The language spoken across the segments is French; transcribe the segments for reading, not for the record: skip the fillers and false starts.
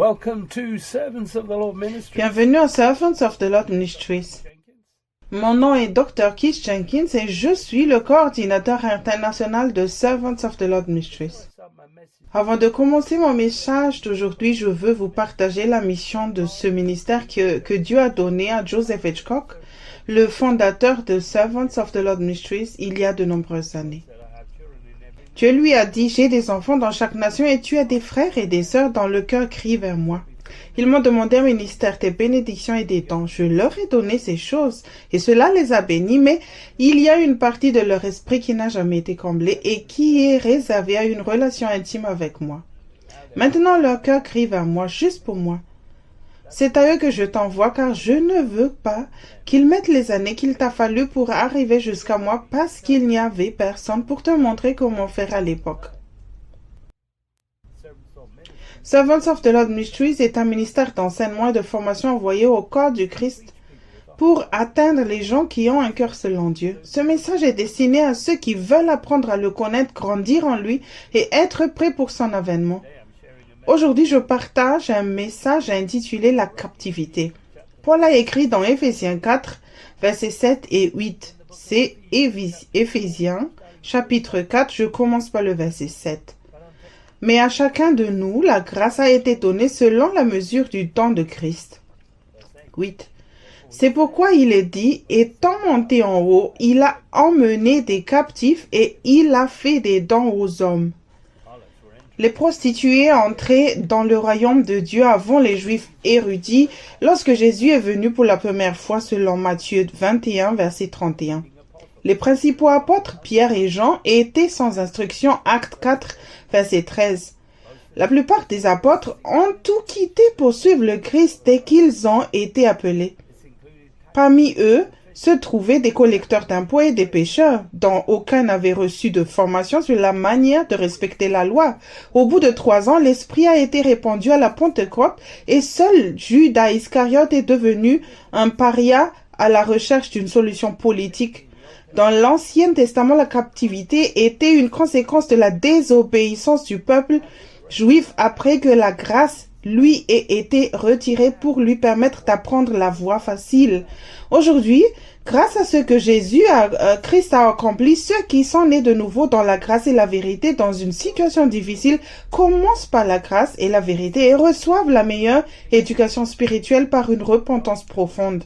Welcome to Servants of the Lord Ministries. Bienvenue à Servants of the Lord Ministries. Mon nom est Dr. Keith Jenkins et je suis le coordinateur international de Servants of the Lord Ministries. Avant de commencer mon message d'aujourd'hui, je veux vous partager la mission de ce ministère que Dieu a donné à Joseph Hitchcock, le fondateur de Servants of the Lord Ministries, il y a de nombreuses années. Dieu lui a dit, j'ai des enfants dans chaque nation et tu as des frères et des sœurs dans le cœur crient vers moi. Ils m'ont demandé un ministère, des bénédictions et des dons. Je leur ai donné ces choses et cela les a bénis, mais il y a une partie de leur esprit qui n'a jamais été comblée et qui est réservée à une relation intime avec moi. Maintenant leur cœur crie vers moi, juste pour moi. C'est à eux que je t'envoie car je ne veux pas qu'ils mettent les années qu'il t'a fallu pour arriver jusqu'à moi parce qu'il n'y avait personne pour te montrer comment faire à l'époque. Servants of the Lord Ministries est un ministère d'enseignement et de formation envoyé au corps du Christ pour atteindre les gens qui ont un cœur selon Dieu. Ce message est destiné à ceux qui veulent apprendre à le connaître, grandir en lui et être prêts pour son avènement. Aujourd'hui, je partage un message intitulé « La captivité ». Paul a écrit dans Éphésiens 4, versets 7 et 8. C'est Éphésiens, chapitre 4, je commence par le verset 7. Mais à chacun de nous, la grâce a été donnée selon la mesure du don de Christ. 8. C'est pourquoi il est dit, étant monté en haut, il a emmené des captifs et il a fait des dons aux hommes. Les prostituées entraient dans le royaume de Dieu avant les Juifs érudits lorsque Jésus est venu pour la première fois selon Matthieu 21, verset 31. Les principaux apôtres, Pierre et Jean, étaient sans instruction, Actes 4, verset 13. La plupart des apôtres ont tout quitté pour suivre le Christ dès qu'ils ont été appelés. Parmi eux se trouvaient des collecteurs d'impôts et des pécheurs, dont aucun n'avait reçu de formation sur la manière de respecter la loi. Au bout de 3 ans, l'Esprit a été répandu à la Pentecôte et seul Judas Iscariote est devenu un paria à la recherche d'une solution politique. Dans l'Ancien Testament, la captivité était une conséquence de la désobéissance du peuple juif après que la grâce lui ait été retirée pour lui permettre d'apprendre la voie facile. Aujourd'hui, grâce à ce que Christ a accompli, ceux qui sont nés de nouveau dans la grâce et la vérité dans une situation difficile commencent par la grâce et la vérité et reçoivent la meilleure éducation spirituelle par une repentance profonde.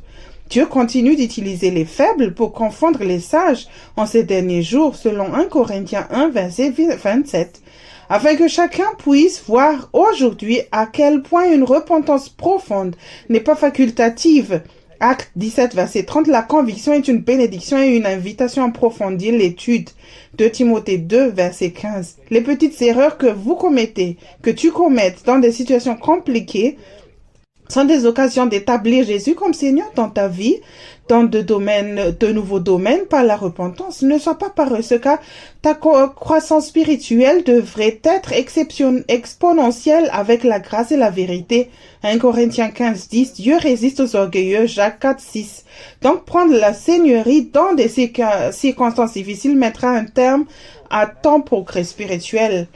Dieu continue d'utiliser les faibles pour confondre les sages en ces derniers jours, selon 1 Corinthiens 1, verset 27, afin que chacun puisse voir aujourd'hui à quel point une repentance profonde n'est pas facultative. Acte 17, verset 30, la conviction est une bénédiction et une invitation à approfondir l'étude. 2 Timothée 2, verset 15. Les petites erreurs que tu commettes dans des situations compliquées, sont des occasions d'établir Jésus comme Seigneur dans ta vie, dans de nouveaux domaines par la repentance. Ne sois pas paresseux car ta croissance spirituelle devrait être exponentielle avec la grâce et la vérité. 1 Corinthiens 15, 10, Dieu résiste aux orgueilleux, Jacques 4, 6. Donc prendre la seigneurie dans des circonstances difficiles mettra un terme à ton progrès spirituel.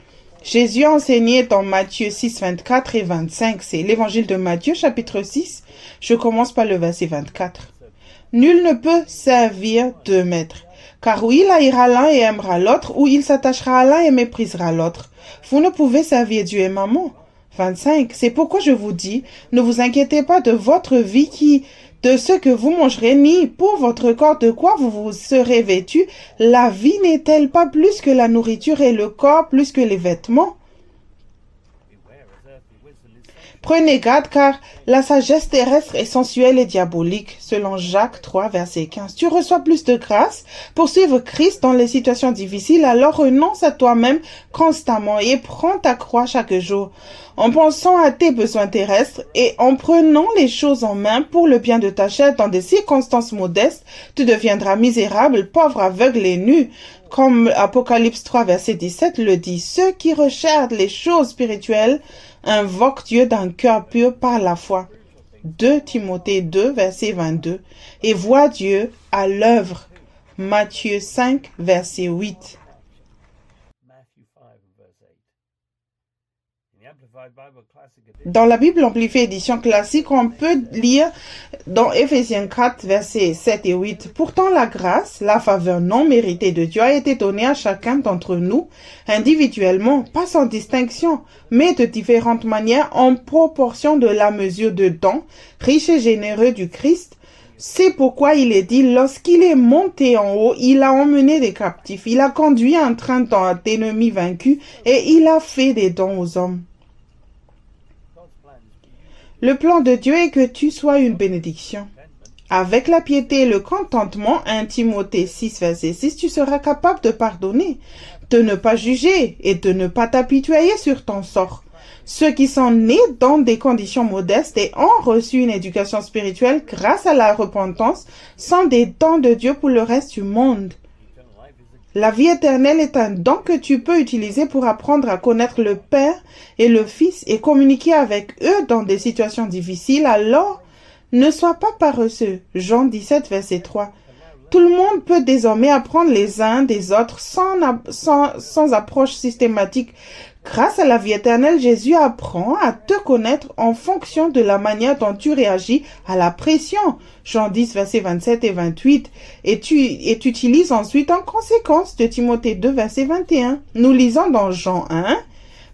Jésus a enseigné dans Matthieu 6, 24 et 25. C'est l'évangile de Matthieu, chapitre 6. Je commence par le verset 24. Nul ne peut servir 2 maîtres, car ou il haïra l'un et aimera l'autre, ou il s'attachera à l'un et méprisera l'autre. Vous ne pouvez servir Dieu et maman. 25. C'est pourquoi je vous dis, ne vous inquiétez pas de votre vie de ce que vous mangerez, ni pour votre corps de quoi vous serez vêtus. La vie n'est-elle pas plus que la nourriture et le corps plus que les vêtements? Prenez garde car la sagesse terrestre est sensuelle et diabolique, selon Jacques 3, verset 15. Tu reçois plus de grâce pour suivre Christ dans les situations difficiles, alors renonce à toi-même constamment et prends ta croix chaque jour. En pensant à tes besoins terrestres et en prenant les choses en main pour le bien de ta chair dans des circonstances modestes, tu deviendras misérable, pauvre, aveugle et nu. Comme Apocalypse 3, verset 17 le dit, ceux qui recherchent les choses spirituelles invoquent Dieu d'un cœur pur par la foi. 2 Timothée 2, verset 22. Et voient Dieu à l'œuvre. Matthieu 5, verset 8. Dans la Bible amplifiée édition classique, on peut lire dans Éphésiens 4, versets 7 et 8. Pourtant, la grâce, la faveur non méritée de Dieu a été donnée à chacun d'entre nous, individuellement, pas sans distinction, mais de différentes manières en proportion de la mesure de dons, riche et généreux du Christ. C'est pourquoi il est dit, lorsqu'il est monté en haut, il a emmené des captifs, il a conduit un train d'ennemis vaincus et il a fait des dons aux hommes. Le plan de Dieu est que tu sois une bénédiction. Avec la piété et le contentement, 1 Timothée 6, verset 6, tu seras capable de pardonner, de ne pas juger et de ne pas t'apitoyer sur ton sort. Ceux qui sont nés dans des conditions modestes et ont reçu une éducation spirituelle grâce à la repentance sont des dons de Dieu pour le reste du monde. La vie éternelle est un don que tu peux utiliser pour apprendre à connaître le Père et le Fils et communiquer avec eux dans des situations difficiles. Alors, ne sois pas paresseux. Jean 17, verset 3. Tout le monde peut désormais apprendre les uns des autres sans approche systématique. Grâce à la vie éternelle, Jésus apprend à te connaître en fonction de la manière dont tu réagis à la pression. Jean 10, versets 27 et 28. Et tu utilises ensuite en conséquence de Timothée 2, verset 21. Nous lisons dans Jean 1,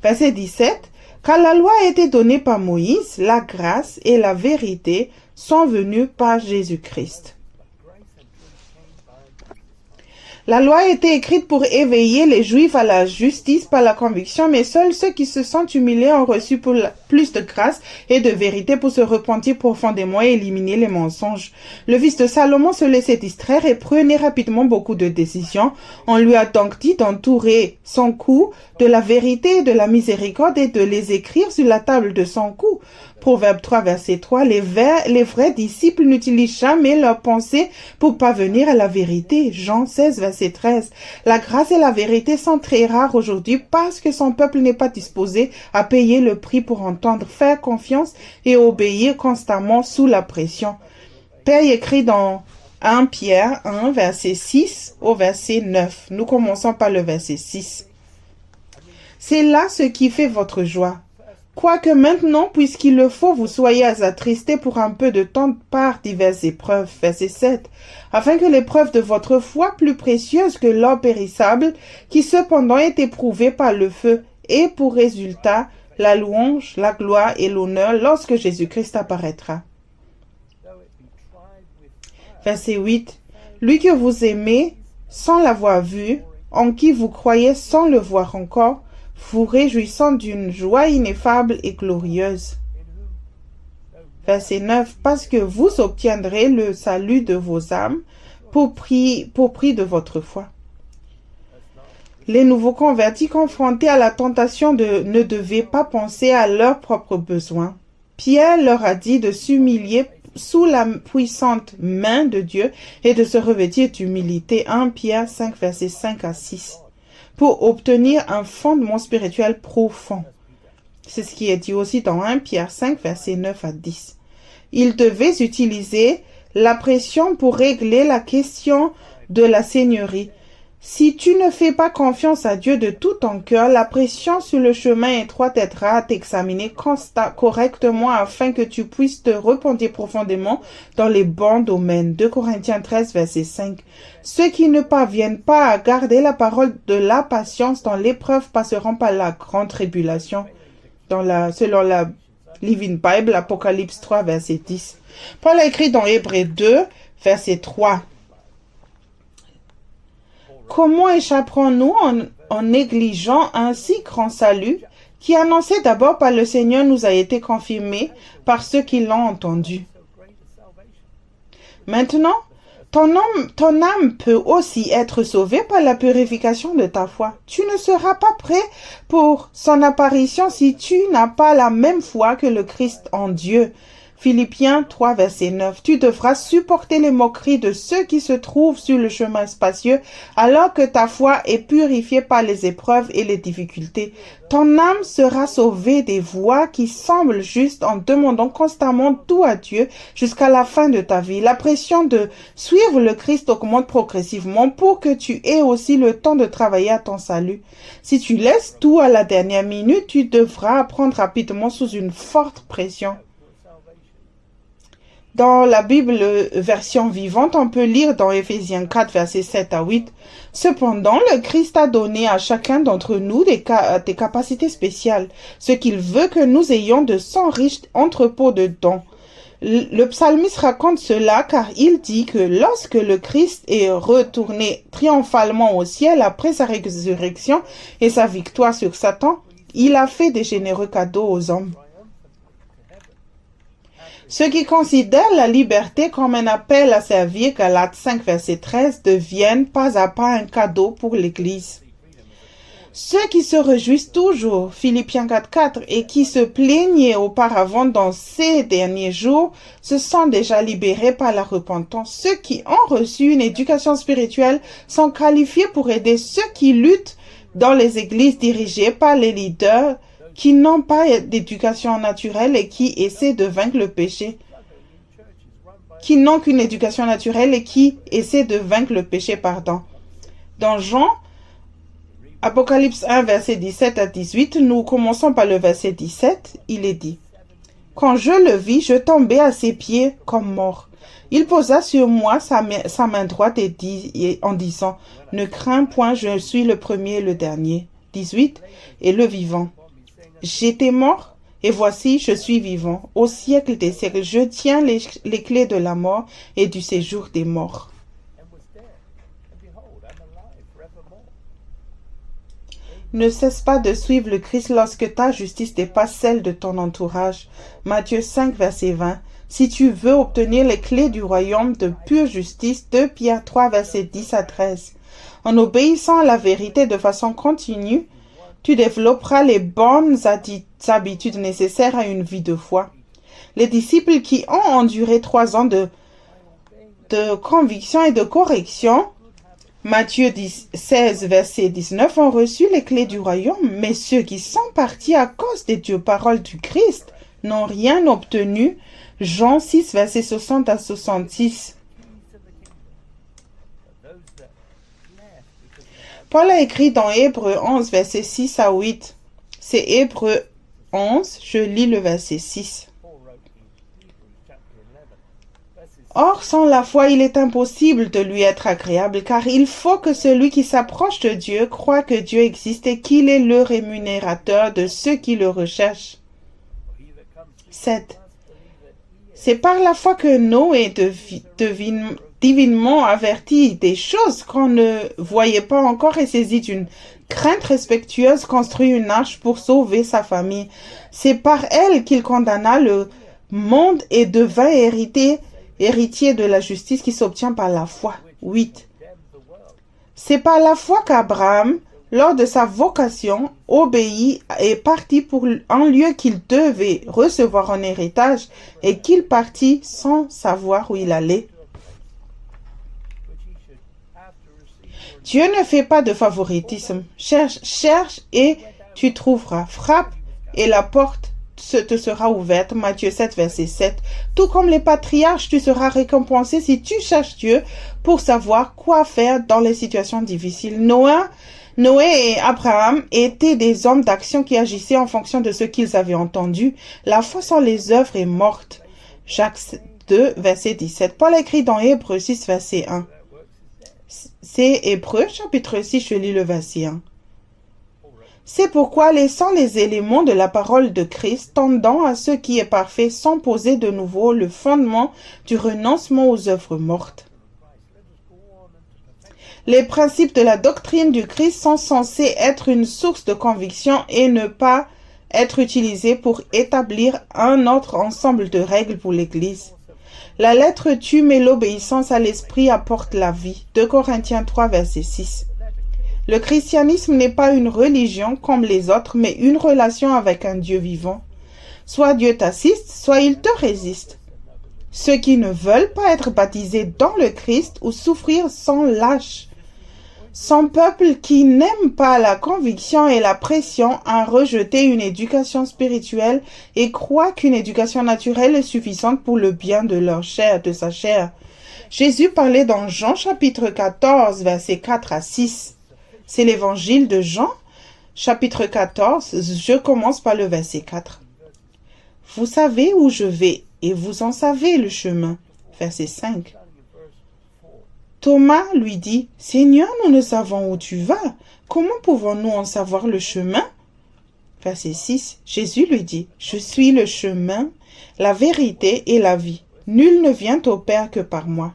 verset 17. Car la loi a été donnée par Moïse, la grâce et la vérité sont venues par Jésus-Christ. La loi a été écrite pour éveiller les Juifs à la justice par la conviction, mais seuls ceux qui se sentent humiliés ont reçu plus de grâce et de vérité pour se repentir profondément et éliminer les mensonges. Le fils de Salomon se laissait distraire et prenait rapidement beaucoup de décisions. On lui a donc dit d'entourer son cou de la vérité et de la miséricorde et de les écrire sur la table de son cou. Proverbe 3, verset 3, les vrais disciples n'utilisent jamais leurs pensées pour parvenir à la vérité. Jean 16, verset 13. La grâce et la vérité sont très rares aujourd'hui parce que son peuple n'est pas disposé à payer le prix pour entendre, faire confiance et obéir constamment sous la pression. Père écrit dans 1 Pierre 1, verset 6 au verset 9. Nous commençons par le verset 6. C'est là ce qui fait votre joie. Quoique maintenant, puisqu'il le faut, vous soyez attristés pour un peu de temps par diverses épreuves. Verset 7. Afin que l'épreuve de votre foi, plus précieuse que l'or périssable, qui cependant est éprouvée par le feu, ait pour résultat la louange, la gloire et l'honneur lorsque Jésus-Christ apparaîtra. Verset 8. Lui que vous aimez sans l'avoir vu, en qui vous croyez sans le voir encore, vous réjouissant d'une joie ineffable et glorieuse. Verset 9. Parce que vous obtiendrez le salut de vos âmes pour prix de votre foi. Les nouveaux convertis confrontés à la tentation ne devaient pas penser à leurs propres besoins. Pierre leur a dit de s'humilier sous la puissante main de Dieu et de se revêtir d'humilité. 1 Pierre 5, versets 5 à 6. Pour obtenir un fondement spirituel profond. C'est ce qui est dit aussi dans 1 Pierre 5, versets 9 à 10. Ils devaient utiliser la pression pour régler la question de la seigneurie. Si tu ne fais pas confiance à Dieu de tout ton cœur, la pression sur le chemin étroit t'aidera à t'examiner correctement afin que tu puisses te repentir profondément dans les bons domaines. 2 Corinthiens 13, verset 5. Ceux qui ne parviennent pas à garder la parole de la patience dans l'épreuve passeront par la grande tribulation. Selon la Living Bible, Apocalypse 3, verset 10. Paul a écrit dans Hébreux 2, verset 3. Comment échapperons-nous en négligeant un si grand salut qui, annoncé d'abord par le Seigneur, nous a été confirmé par ceux qui l'ont entendu? Maintenant, ton âme peut aussi être sauvée par la purification de ta foi. Tu ne seras pas prêt pour son apparition si tu n'as pas la même foi que le Christ en Dieu. Philippiens 3, verset 9. Tu devras supporter les moqueries de ceux qui se trouvent sur le chemin spacieux alors que ta foi est purifiée par les épreuves et les difficultés. Ton âme sera sauvée des voies qui semblent justes en demandant constamment tout à Dieu jusqu'à la fin de ta vie. La pression de suivre le Christ augmente progressivement pour que tu aies aussi le temps de travailler à ton salut. Si tu laisses tout à la dernière minute, tu devras apprendre rapidement sous une forte pression. Dans la Bible version vivante, on peut lire dans Éphésiens 4, versets 7 à 8. Cependant, le Christ a donné à chacun d'entre nous des capacités spéciales, ce qu'il veut que nous ayons de son riche entrepôt de dons. Le psalmiste raconte cela car il dit que lorsque le Christ est retourné triomphalement au ciel après sa résurrection et sa victoire sur Satan, il a fait des généreux cadeaux aux hommes. Ceux qui considèrent la liberté comme un appel à servir, Galates 5, verset 13, deviennent pas à pas un cadeau pour l'Église. Ceux qui se réjouissent toujours, Philippiens 4, 4, et qui se plaignaient auparavant dans ces derniers jours, se sont déjà libérés par la repentance. Ceux qui ont reçu une éducation spirituelle sont qualifiés pour aider ceux qui luttent dans les églises dirigées par les leaders qui n'ont pas d'éducation naturelle et qui essaient de vaincre le péché. Qui n'ont qu'une éducation naturelle et qui essaient de vaincre le péché, Dans Jean, Apocalypse 1, verset 17 à 18, nous commençons par le verset 17, il est dit « Quand je le vis, je tombai à ses pieds comme mort. Il posa sur moi sa main droite en disant « Ne crains point, je suis le premier et le dernier. » 18 « Et le vivant. J'étais mort, et voici, je suis vivant. Au siècle des siècles, je tiens les clés de la mort et du séjour des morts. » Ne cesse pas de suivre le Christ lorsque ta justice dépasse celle de ton entourage. Matthieu 5, verset 20. Si tu veux obtenir les clés du royaume de pure justice, 2 Pierre 3, verset 10 à 13. En obéissant à la vérité de façon continue, tu développeras les bonnes habitudes nécessaires à une vie de foi. Les disciples qui ont enduré 3 ans de conviction et de correction, Matthieu 16, verset 19, ont reçu les clés du royaume, mais ceux qui sont partis à cause des paroles du Christ n'ont rien obtenu. Jean 6, verset 60 à 66. Paul a écrit dans Hébreux 11, verset 6 à 8. C'est Hébreux 11, je lis le verset 6. Or, sans la foi, il est impossible de lui être agréable, car il faut que celui qui s'approche de Dieu croie que Dieu existe et qu'il est le rémunérateur de ceux qui le recherchent. 7. C'est par la foi que Noé divinement averti des choses qu'on ne voyait pas encore et saisi d'une crainte respectueuse construit une arche pour sauver sa famille. C'est par elle qu'il condamna le monde et devint héritier de la justice qui s'obtient par la foi. 8. C'est par la foi qu'Abraham, lors de sa vocation, obéit et partit pour un lieu qu'il devait recevoir en héritage et qu'il partit sans savoir où il allait. Dieu ne fait pas de favoritisme. Cherche et tu trouveras. Frappe et la porte te sera ouverte. Matthieu 7, verset 7. Tout comme les patriarches, tu seras récompensé si tu cherches Dieu pour savoir quoi faire dans les situations difficiles. Noé et Abraham étaient des hommes d'action qui agissaient en fonction de ce qu'ils avaient entendu. La foi sans les œuvres est morte. Jacques 2, verset 17. Paul écrit dans Hébreux 6, verset 1. C'est Hébreux, chapitre 6, je lis le verset 1. C'est pourquoi, laissant les éléments de la parole de Christ, tendant à ce qui est parfait, sans poser de nouveau le fondement du renoncement aux œuvres mortes. Les principes de la doctrine du Christ sont censés être une source de conviction et ne pas être utilisés pour établir un autre ensemble de règles pour l'Église. La lettre tue, mais l'obéissance à l'esprit apporte la vie. 2 Corinthiens 3, verset 6. Le christianisme n'est pas une religion comme les autres, mais une relation avec un Dieu vivant. Soit Dieu t'assiste, soit il te résiste. Ceux qui ne veulent pas être baptisés dans le Christ ou souffrir sont lâches. Son peuple qui n'aime pas la conviction et la pression a rejeté une éducation spirituelle et croit qu'une éducation naturelle est suffisante pour le bien de leur chair, de sa chair. Jésus parlait dans Jean chapitre 14, versets 4 à 6. C'est l'évangile de Jean, chapitre 14, je commence par le verset 4. Vous savez où je vais et vous en savez le chemin. Verset 5. Thomas lui dit, « Seigneur, nous ne savons où tu vas. Comment pouvons-nous en savoir le chemin ?» Verset 6. Jésus lui dit, « Je suis le chemin, la vérité et la vie. Nul ne vient au Père que par moi. »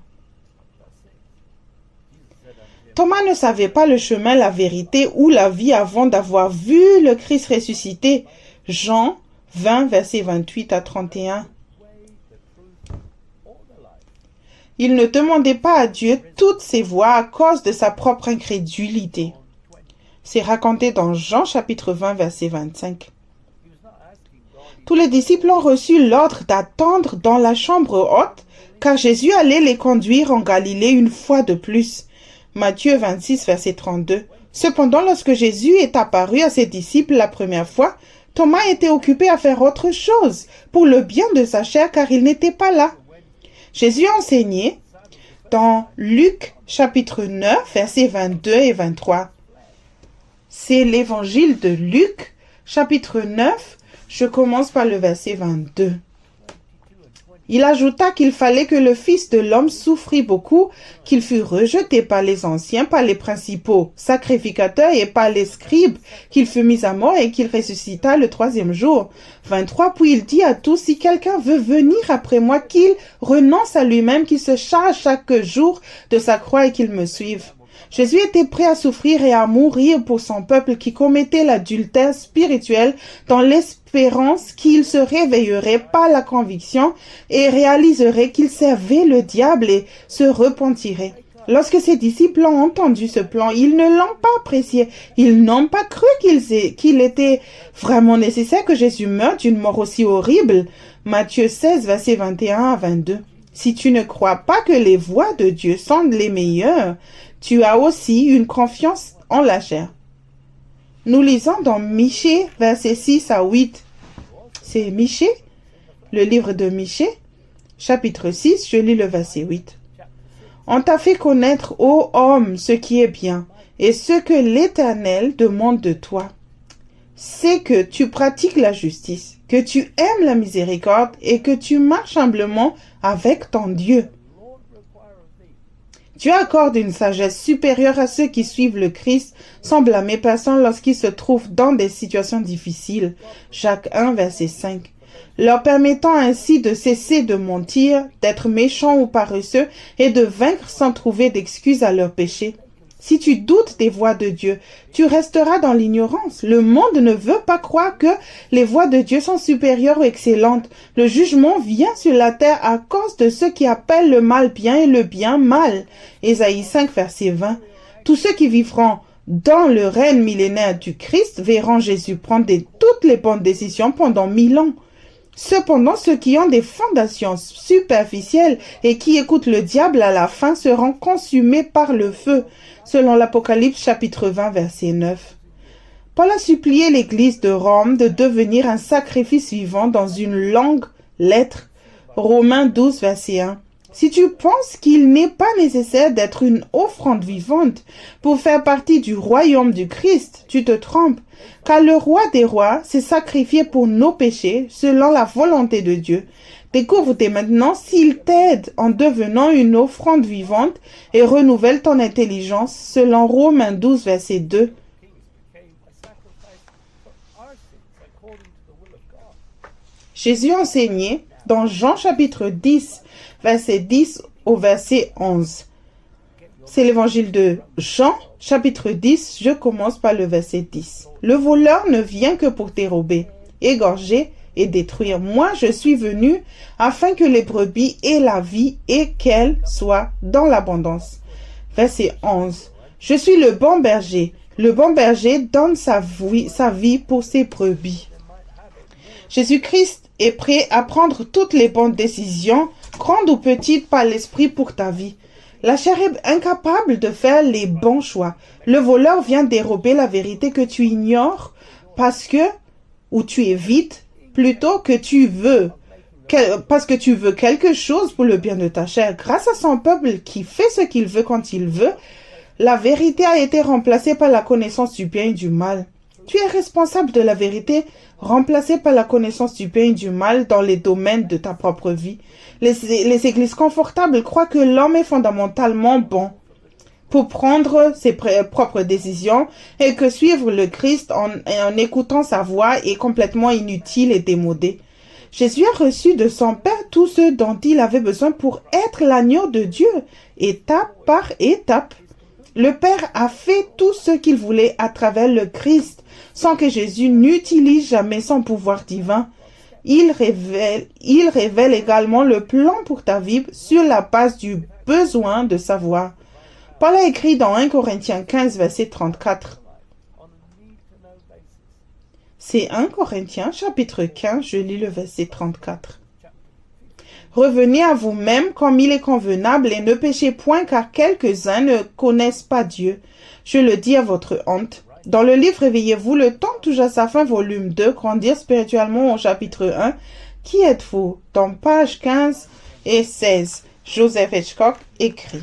Thomas ne savait pas le chemin, la vérité ou la vie avant d'avoir vu le Christ ressuscité. Jean 20, versets 28 à 31. Il ne demandait pas à Dieu toutes ses voies à cause de sa propre incrédulité. C'est raconté dans Jean chapitre 20, verset 25. Tous les disciples ont reçu l'ordre d'attendre dans la chambre haute, car Jésus allait les conduire en Galilée une fois de plus. Matthieu 26, verset 32. Cependant, lorsque Jésus est apparu à ses disciples la première fois, Thomas était occupé à faire autre chose, pour le bien de sa chair, car il n'était pas là. Jésus enseignait dans Luc chapitre 9, versets 22 et 23. C'est l'évangile de Luc chapitre 9, je commence par le verset 22. Il ajouta qu'il fallait que le Fils de l'homme souffrit beaucoup, qu'il fût rejeté par les anciens, par les principaux sacrificateurs et par les scribes, qu'il fût mis à mort et qu'il ressuscita le troisième jour. 23. Puis il dit à tous, si quelqu'un veut venir après moi, qu'il renonce à lui-même, qu'il se charge chaque jour de sa croix et qu'il me suive. Jésus était prêt à souffrir et à mourir pour son peuple qui commettait l'adultère spirituel dans l'espérance qu'il se réveillerait par la conviction et réaliserait qu'il servait le diable et se repentirait. Lorsque ses disciples ont entendu ce plan, ils ne l'ont pas apprécié. Ils n'ont pas cru qu'il était vraiment nécessaire que Jésus meure d'une mort aussi horrible. Matthieu 16, versets 21 à 22. Si tu ne crois pas que les voies de Dieu sont les meilleures, tu as aussi une confiance en la chair. Nous lisons dans Michée, versets 6 à 8. C'est Michée, le livre de Michée, chapitre 6, je lis le verset 8. On t'a fait connaître, ô homme, ce qui est bien, et ce que l'Éternel demande de toi. C'est que tu pratiques la justice, que tu aimes la miséricorde et que tu marches humblement avec ton Dieu. Dieu accorde une sagesse supérieure à ceux qui suivent le Christ sans blâmer personne lorsqu'ils se trouvent dans des situations difficiles. Jacques 1, verset 5. Leur permettant ainsi de cesser de mentir, d'être méchants ou paresseux et de vaincre sans trouver d'excuses à leurs péchés. Si tu doutes des voies de Dieu, tu resteras dans l'ignorance. Le monde ne veut pas croire que les voies de Dieu sont supérieures ou excellentes. Le jugement vient sur la terre à cause de ceux qui appellent le mal bien et le bien mal. Ésaïe 5, verset 20. Tous ceux qui vivront dans le règne millénaire du Christ verront Jésus prendre toutes les bonnes décisions pendant 1000 ans. Cependant, ceux qui ont des fondations superficielles et qui écoutent le diable à la fin seront consumés par le feu, selon l'Apocalypse chapitre 20, verset 9. Paul a supplié l'Église de Rome de devenir un sacrifice vivant dans une longue lettre, Romains 12, verset 1. Si tu penses qu'il n'est pas nécessaire d'être une offrande vivante pour faire partie du royaume du Christ, tu te trompes, car le roi des rois s'est sacrifié pour nos péchés selon la volonté de Dieu. Découvre dès maintenant s'il t'aide en devenant une offrande vivante et renouvelle ton intelligence selon Romains 12, verset 2. Jésus enseignait dans Jean chapitre 10, verset 10 au verset 11. C'est l'évangile de Jean, chapitre 10, je commence par le verset 10. Le voleur ne vient que pour dérober, égorger et détruire. Moi, je suis venu afin que les brebis aient la vie et qu'elles soient dans l'abondance. Verset 11. Je suis le bon berger. Le bon berger donne sa vie pour ses brebis. Jésus-Christ est prêt à prendre toutes les bonnes décisions, grandes ou petites, par l'Esprit pour ta vie. La chair est incapable de faire les bons choix. Le voleur vient dérober la vérité que tu ignores ou tu évites plutôt que tu veux. Parce que tu veux quelque chose pour le bien de ta chair. Grâce à son peuple qui fait ce qu'il veut quand il veut, la vérité a été remplacée par la connaissance du bien et du mal. Tu es responsable de la vérité remplacée par la connaissance du bien et du mal dans les domaines de ta propre vie. Les églises confortables croient que l'homme est fondamentalement bon pour prendre ses propres décisions et que suivre le Christ en écoutant sa voix est complètement inutile et démodé. Jésus a reçu de son Père tout ce dont il avait besoin pour être l'agneau de Dieu, étape par étape. Le Père a fait tout ce qu'il voulait à travers le Christ, sans que Jésus n'utilise jamais son pouvoir divin. Il révèle également le plan pour ta vie sur la base du besoin de savoir. Paul a écrit dans 1 Corinthiens 15, verset 34. C'est 1 Corinthiens, chapitre 15, je lis le verset 34. Revenez à vous-même comme il est convenable et ne péchez point car quelques-uns ne connaissent pas Dieu. Je le dis à votre honte. Dans le livre Réveillez-vous, le temps touche à sa fin, volume 2, Grandir spirituellement au chapitre 1. Qui êtes-vous? Dans page 15 et 16, Joseph Hitchcock écrit.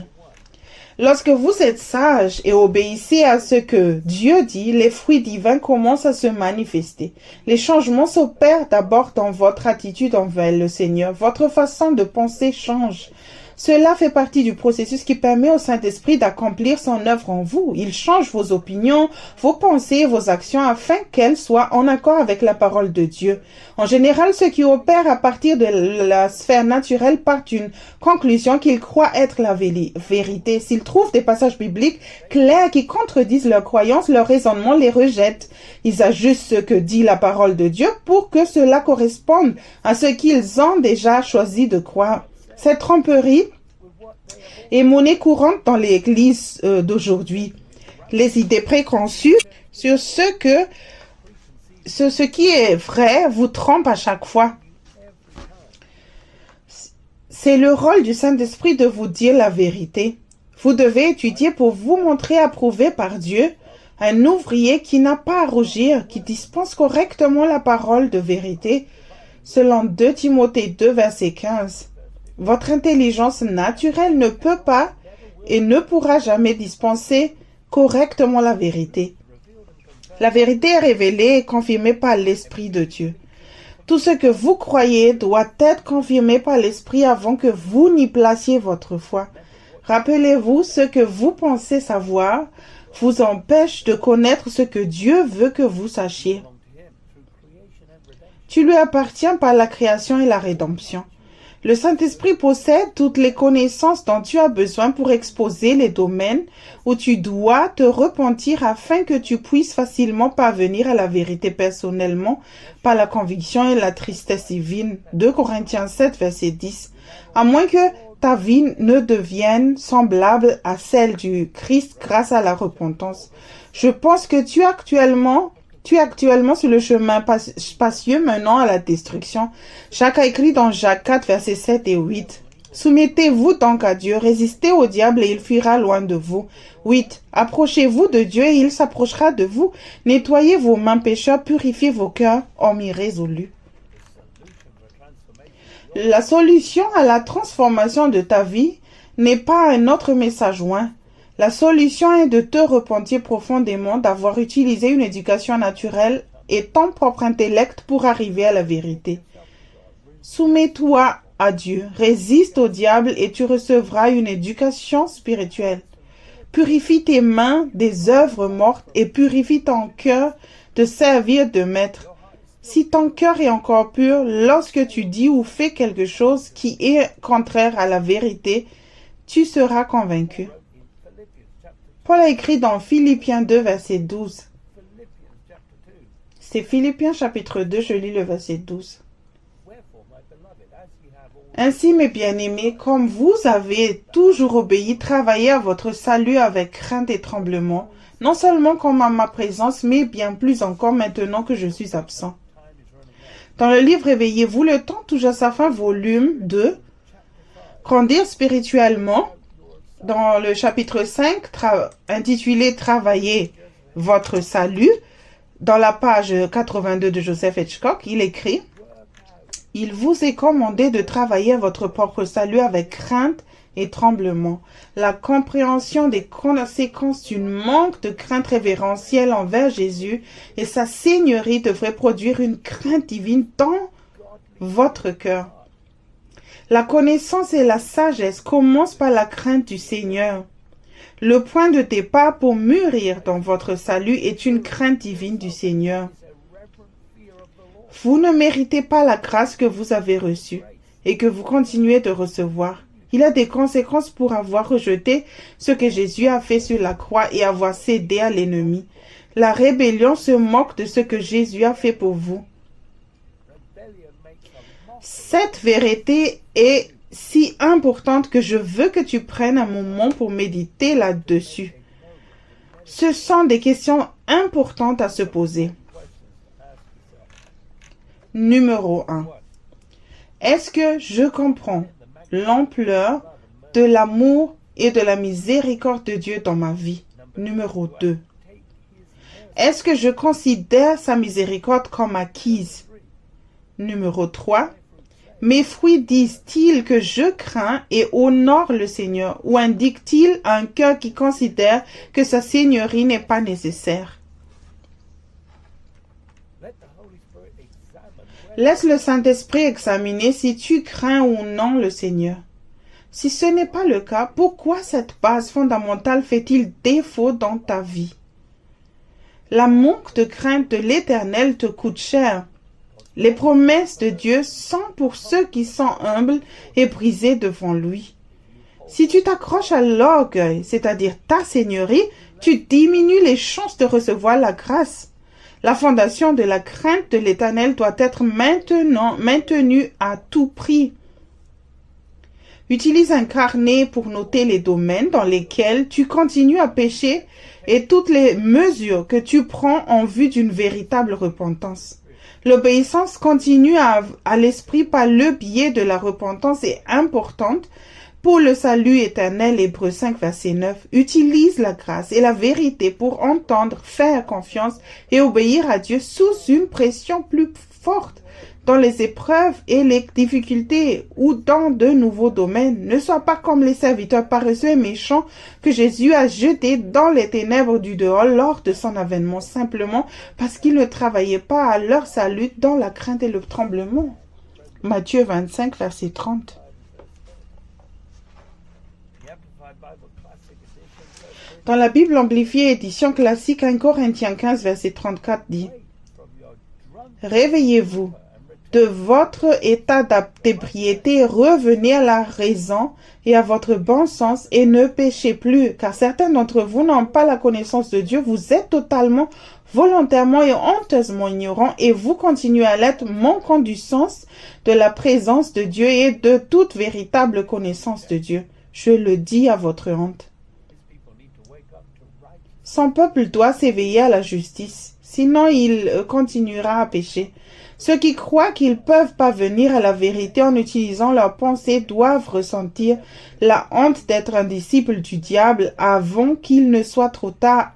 Lorsque vous êtes sages et obéissez à ce que Dieu dit, les fruits divins commencent à se manifester. Les changements s'opèrent d'abord dans votre attitude envers le Seigneur. Votre façon de penser change. Cela fait partie du processus qui permet au Saint-Esprit d'accomplir son œuvre en vous. Il change vos opinions, vos pensées et vos actions afin qu'elles soient en accord avec la parole de Dieu. En général, ceux qui opèrent à partir de la sphère naturelle partent d'une conclusion qu'ils croient être la vérité. S'ils trouvent des passages bibliques clairs qui contredisent leurs croyances, leur raisonnement les rejette. Ils ajustent ce que dit la parole de Dieu pour que cela corresponde à ce qu'ils ont déjà choisi de croire. Cette tromperie est monnaie courante dans l'Église d'aujourd'hui. Les idées préconçues sur ce qui est vrai vous trompent à chaque fois. C'est le rôle du Saint-Esprit de vous dire la vérité. Vous devez étudier pour vous montrer approuvé par Dieu, un ouvrier qui n'a pas à rougir, qui dispense correctement la parole de vérité, selon 2 Timothée 2, verset 15. Votre intelligence naturelle ne peut pas et ne pourra jamais dispenser correctement la vérité. La vérité est révélée et confirmée par l'Esprit de Dieu. Tout ce que vous croyez doit être confirmé par l'Esprit avant que vous n'y placiez votre foi. Rappelez-vous, ce que vous pensez savoir vous empêche de connaître ce que Dieu veut que vous sachiez. Tu lui appartiens par la création et la rédemption. Le Saint-Esprit possède toutes les connaissances dont tu as besoin pour exposer les domaines où tu dois te repentir afin que tu puisses facilement parvenir à la vérité personnellement par la conviction et la tristesse divine. 2 Corinthiens 7, verset 10. À moins que ta vie ne devienne semblable à celle du Christ grâce à la repentance. Je pense que tu es actuellement sur le chemin spacieux menant à la destruction. Jacques a écrit dans Jacques 4, versets 7 et 8. Soumettez-vous donc à Dieu, résistez au diable et il fuira loin de vous. 8. Approchez-vous de Dieu et il s'approchera de vous. Nettoyez vos mains pécheurs, purifiez vos cœurs, hommes irrésolus. La solution à la transformation de ta vie n'est pas un autre message loin. La solution est de te repentir profondément d'avoir utilisé une éducation naturelle et ton propre intellect pour arriver à la vérité. Soumets-toi à Dieu, résiste au diable et tu recevras une éducation spirituelle. Purifie tes mains des œuvres mortes et purifie ton cœur de servir de maître. Si ton cœur est encore pur, lorsque tu dis ou fais quelque chose qui est contraire à la vérité, tu seras convaincu. Paul a écrit dans Philippiens 2, verset 12. C'est Philippiens chapitre 2, je lis le verset 12. Ainsi, mes bien-aimés, comme vous avez toujours obéi, travaillez à votre salut avec crainte et tremblement, non seulement comme à ma présence, mais bien plus encore maintenant que je suis absent. Dans le livre Réveillez-vous, le temps touche à sa fin, volume 2. Grandir spirituellement, dans le chapitre 5, intitulé Travailler votre salut, dans la page 82 de Joseph Hitchcock, il écrit « Il vous est commandé de travailler à votre propre salut avec crainte et tremblement. La compréhension des conséquences d'une manque de crainte révérentielle envers Jésus et sa seigneurie devrait produire une crainte divine dans votre cœur. La connaissance et la sagesse commencent par la crainte du Seigneur. Le point de départ pour mûrir dans votre salut est une crainte divine du Seigneur. Vous ne méritez pas la grâce que vous avez reçue et que vous continuez de recevoir. Il a des conséquences pour avoir rejeté ce que Jésus a fait sur la croix et avoir cédé à l'ennemi. La rébellion se moque de ce que Jésus a fait pour vous. Cette vérité est si importante que je veux que tu prennes un moment pour méditer là-dessus. Ce sont des questions importantes à se poser. Numéro 1. Est-ce que je comprends l'ampleur de l'amour et de la miséricorde de Dieu dans ma vie? Numéro 2. Est-ce que je considère sa miséricorde comme acquise? Numéro 3. Mes fruits disent-ils que je crains et honore le Seigneur, ou indiquent-ils un cœur qui considère que sa seigneurie n'est pas nécessaire? Laisse le Saint-Esprit examiner si tu crains ou non le Seigneur. Si ce n'est pas le cas, pourquoi cette base fondamentale fait-il défaut dans ta vie? La manque de crainte de l'Éternel te coûte cher. Les promesses de Dieu sont pour ceux qui sont humbles et brisés devant lui. Si tu t'accroches à l'orgueil, c'est-à-dire ta seigneurie, tu diminues les chances de recevoir la grâce. La fondation de la crainte de l'Éternel doit être maintenue à tout prix. Utilise un carnet pour noter les domaines dans lesquels tu continues à pécher et toutes les mesures que tu prends en vue d'une véritable repentance. L'obéissance continue à l'esprit par le biais de la repentance est importante pour le salut éternel. Hébreux 5, verset 9. Utilise la grâce et la vérité pour entendre, faire confiance et obéir à Dieu sous une pression plus forte dans les épreuves et les difficultés ou dans de nouveaux domaines. Ne sois pas comme les serviteurs paresseux et méchants que Jésus a jetés dans les ténèbres du dehors lors de son avènement, simplement parce qu'ils ne travaillaient pas à leur salut dans la crainte et le tremblement. Matthieu 25, verset 30. Dans la Bible amplifiée édition classique, 1 Corinthiens 15, verset 34 dit « Réveillez-vous de votre état d'ébriété, revenez à la raison et à votre bon sens et ne péchez plus, car certains d'entre vous n'ont pas la connaissance de Dieu. Vous êtes totalement, volontairement et honteusement ignorants et vous continuez à l'être, manquant du sens de la présence de Dieu et de toute véritable connaissance de Dieu. Je le dis à votre honte. » Son peuple doit s'éveiller à la justice, sinon il continuera à pécher. Ceux qui croient qu'ils peuvent parvenir à la vérité en utilisant leurs pensées doivent ressentir la honte d'être un disciple du diable avant qu'il ne soit trop tard,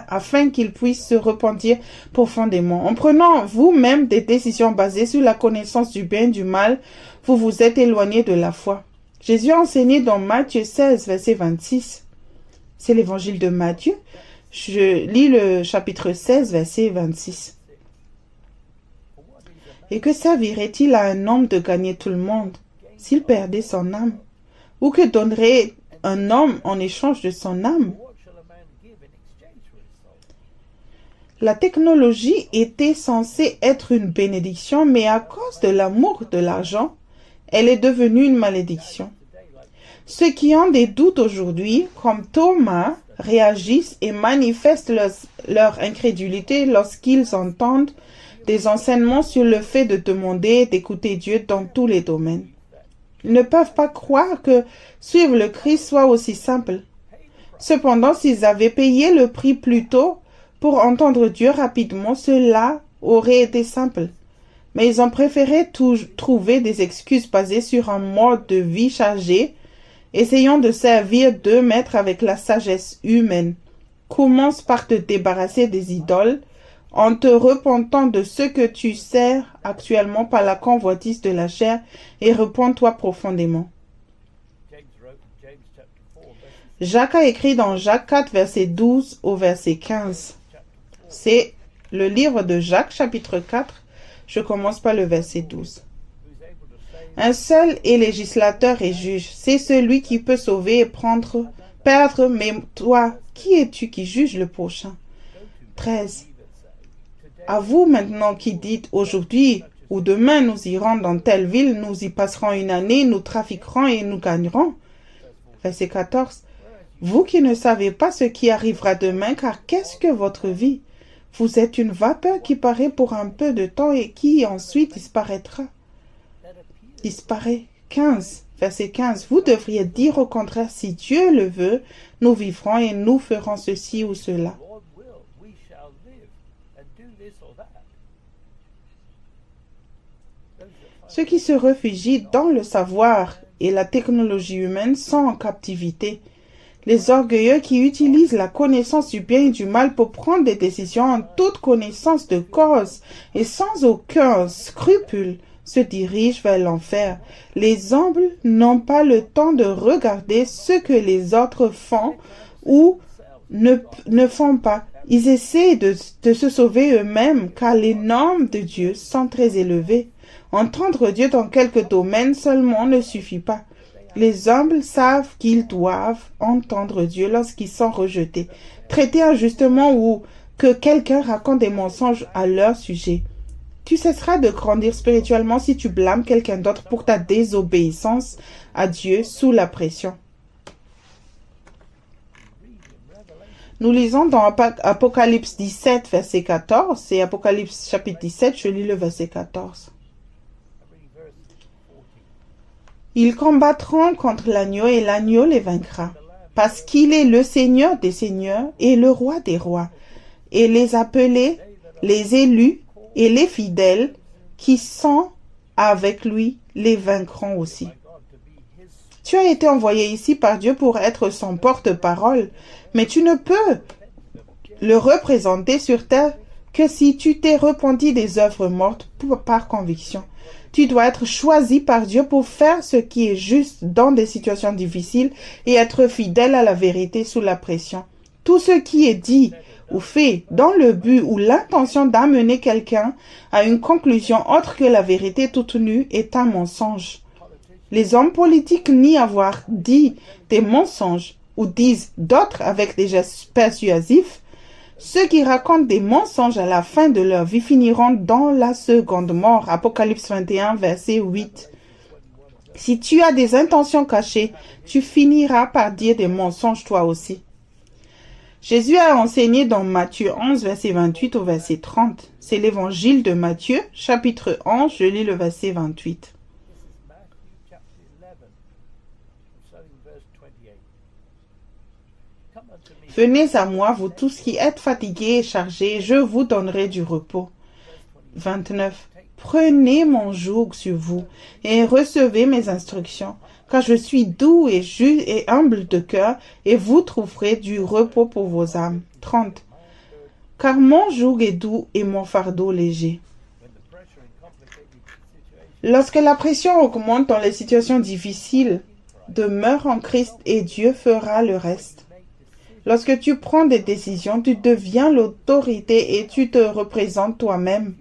afin qu'ils puissent se repentir profondément. En prenant vous-même des décisions basées sur la connaissance du bien et du mal, vous vous êtes éloigné de la foi. Jésus a enseigné dans Matthieu 16, verset 26. C'est l'évangile de Matthieu. Je lis le chapitre 16, verset 26. Et que servirait-il à un homme de gagner tout le monde s'il perdait son âme? Ou que donnerait un homme en échange de son âme? La technologie était censée être une bénédiction, mais à cause de l'amour de l'argent, elle est devenue une malédiction. Ceux qui ont des doutes aujourd'hui, comme Thomas, réagissent et manifestent leur incrédulité lorsqu'ils entendent des enseignements sur le fait de demander et d'écouter Dieu dans tous les domaines. Ils ne peuvent pas croire que suivre le Christ soit aussi simple. Cependant, s'ils avaient payé le prix plus tôt pour entendre Dieu rapidement, cela aurait été simple. Mais ils ont préféré trouver des excuses basées sur un mode de vie chargé, essayant de servir deux maîtres avec la sagesse humaine. Commence par te débarrasser des idoles, en te repentant de ce que tu sers actuellement par la convoitise de la chair, et repens-toi profondément. Jacques a écrit dans Jacques 4, verset 12 au verset 15. C'est le livre de Jacques, chapitre 4. Je commence par le verset 12. Un seul est législateur et juge. C'est celui qui peut sauver et perdre. Mais toi, qui es-tu qui juge le prochain? 13. À vous maintenant qui dites aujourd'hui ou demain nous irons dans telle ville, nous y passerons une année, nous trafiquerons et nous gagnerons. Verset 14. Vous qui ne savez pas ce qui arrivera demain, car qu'est-ce que votre vie? Vous êtes une vapeur qui paraît pour un peu de temps et qui ensuite disparaît. 15. Verset 15. Vous devriez dire au contraire, si Dieu le veut, nous vivrons et nous ferons ceci ou cela. Ceux qui se réfugient dans le savoir et la technologie humaine sont en captivité. Les orgueilleux qui utilisent la connaissance du bien et du mal pour prendre des décisions en toute connaissance de cause et sans aucun scrupule se dirigent vers l'enfer. Les humbles n'ont pas le temps de regarder ce que les autres font ou ne font pas. Ils essaient de se sauver eux-mêmes car les normes de Dieu sont très élevées. Entendre Dieu dans quelques domaines seulement ne suffit pas. Les humbles savent qu'ils doivent entendre Dieu lorsqu'ils sont rejetés, traités injustement ou que quelqu'un raconte des mensonges à leur sujet. Tu cesseras de grandir spirituellement si tu blâmes quelqu'un d'autre pour ta désobéissance à Dieu sous la pression. Nous lisons dans Apocalypse 17, verset 14, c'est Apocalypse chapitre 17, je lis le verset 14. Ils combattront contre l'agneau et l'agneau les vaincra, parce qu'il est le Seigneur des seigneurs et le roi des rois. Et les appelés, les élus et les fidèles qui sont avec lui les vaincront aussi. Tu as été envoyé ici par Dieu pour être son porte-parole, mais tu ne peux le représenter sur terre que si tu t'es repenti des œuvres mortes par conviction. Tu dois être choisi par Dieu pour faire ce qui est juste dans des situations difficiles et être fidèle à la vérité sous la pression. Tout ce qui est dit ou fait dans le but ou l'intention d'amener quelqu'un à une conclusion autre que la vérité toute nue est un mensonge. Les hommes politiques nient avoir dit des mensonges ou disent d'autres avec des gestes persuasifs. Ceux qui racontent des mensonges à la fin de leur vie finiront dans la seconde mort. Apocalypse 21, verset 8. Si tu as des intentions cachées, tu finiras par dire des mensonges toi aussi. Jésus a enseigné dans Matthieu 11, verset 28 au verset 30. C'est l'évangile de Matthieu, chapitre 11, je lis le verset 28. Venez à moi, vous tous qui êtes fatigués et chargés, je vous donnerai du repos. 29. Prenez mon joug sur vous et recevez mes instructions, car je suis doux et juste et humble de cœur, et vous trouverez du repos pour vos âmes. 30. Car mon joug est doux et mon fardeau léger. Lorsque la pression augmente dans les situations difficiles, demeure en Christ et Dieu fera le reste. Lorsque tu prends des décisions, tu deviens l'autorité et tu te représentes toi-même.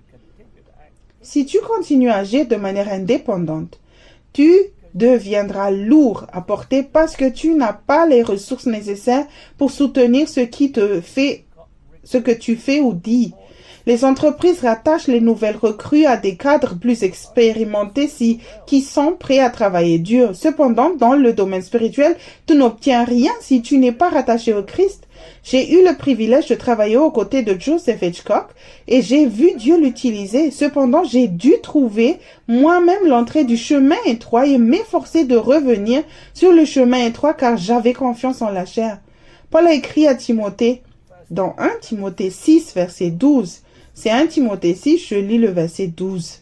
Si tu continues à agir de manière indépendante, tu deviendras lourd à porter parce que tu n'as pas les ressources nécessaires pour soutenir ce que tu fais ou dis. Les entreprises rattachent les nouvelles recrues à des cadres plus expérimentés qui sont prêts à travailler dur. Cependant, dans le domaine spirituel, tu n'obtiens rien si tu n'es pas rattaché au Christ. J'ai eu le privilège de travailler aux côtés de Joseph Hitchcock et j'ai vu Dieu l'utiliser. Cependant, j'ai dû trouver moi-même l'entrée du chemin étroit et m'efforcer de revenir sur le chemin étroit car j'avais confiance en la chair. Paul a écrit à Timothée, dans 1 Timothée 6, verset 12. C'est 1 Timothée 6, je lis le verset 12.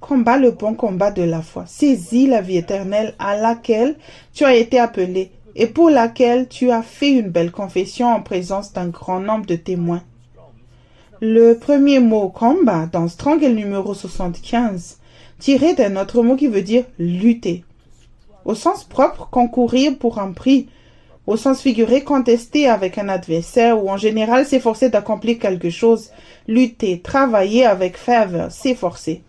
Combat le bon combat de la foi. Saisis la vie éternelle à laquelle tu as été appelé et pour laquelle tu as fait une belle confession en présence d'un grand nombre de témoins. Le premier mot combat dans Strong est le numéro 75, tiré d'un autre mot qui veut dire lutter. Au sens propre, concourir pour un prix. Au sens figuré, contester avec un adversaire ou en général s'efforcer d'accomplir quelque chose. Lutter, travailler avec ferveur, s'efforcer.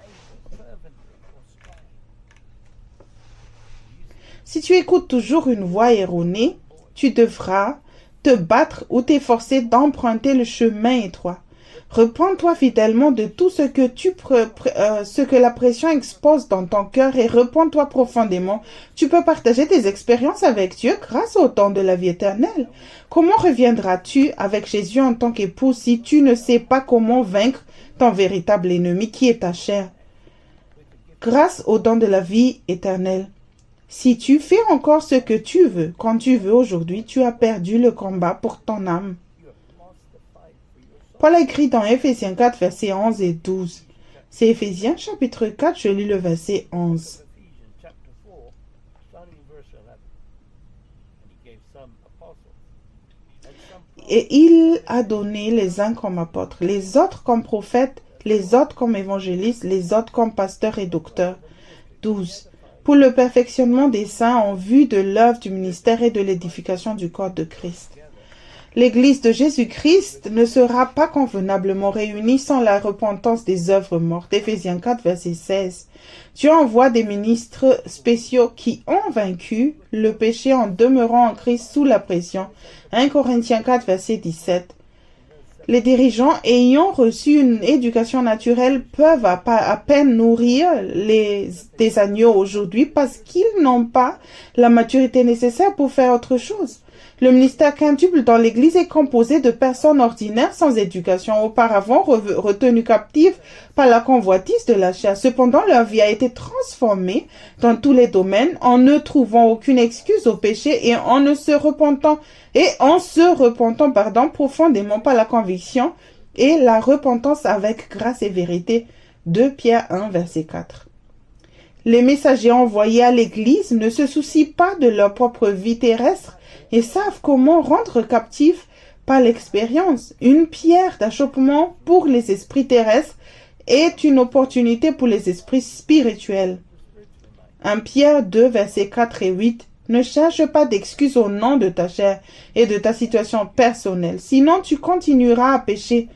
Si tu écoutes toujours une voix erronée, tu devras te battre ou t'efforcer d'emprunter le chemin étroit. Repens-toi fidèlement de tout ce que la pression expose dans ton cœur et repens-toi profondément. Tu peux partager tes expériences avec Dieu grâce au don de la vie éternelle. Comment reviendras-tu avec Jésus en tant qu'époux si tu ne sais pas comment vaincre ton véritable ennemi qui est ta chair? Grâce au don de la vie éternelle. Si tu fais encore ce que tu veux, quand tu veux aujourd'hui, tu as perdu le combat pour ton âme. Paul a écrit dans Éphésiens 4, versets 11 et 12. C'est Éphésiens chapitre 4, je lis le verset 11. Et il a donné les uns comme apôtres, les autres comme prophètes, les autres comme évangélistes, les autres comme pasteurs et docteurs. 12. Pour le perfectionnement des saints en vue de l'œuvre du ministère et de l'édification du corps de Christ. L'Église de Jésus-Christ ne sera pas convenablement réunie sans la repentance des œuvres mortes. Éphésiens 4, verset 16. Dieu envoie des ministres spéciaux qui ont vaincu le péché en demeurant en Christ sous la pression. 1 Corinthiens 4, verset 17. Les dirigeants ayant reçu une éducation naturelle peuvent à peine nourrir des agneaux aujourd'hui parce qu'ils n'ont pas la maturité nécessaire pour faire autre chose. Le ministère quintuple dans l'Église est composé de personnes ordinaires sans éducation, auparavant retenues captives par la convoitise de la chair. Cependant, leur vie a été transformée dans tous les domaines en ne trouvant aucune excuse au péché et en se repentant profondément par la conviction et la repentance avec grâce et vérité. 2 Pierre 1, verset 4. Les messagers envoyés à l'Église ne se soucient pas de leur propre vie terrestre et savent comment rendre captifs par l'expérience. Une pierre d'achoppement pour les esprits terrestres est une opportunité pour les esprits spirituels. 1 Pierre 2, versets 4 et 8. Ne cherche pas d'excuses au nom de ta chair et de ta situation personnelle, sinon tu continueras à pécher.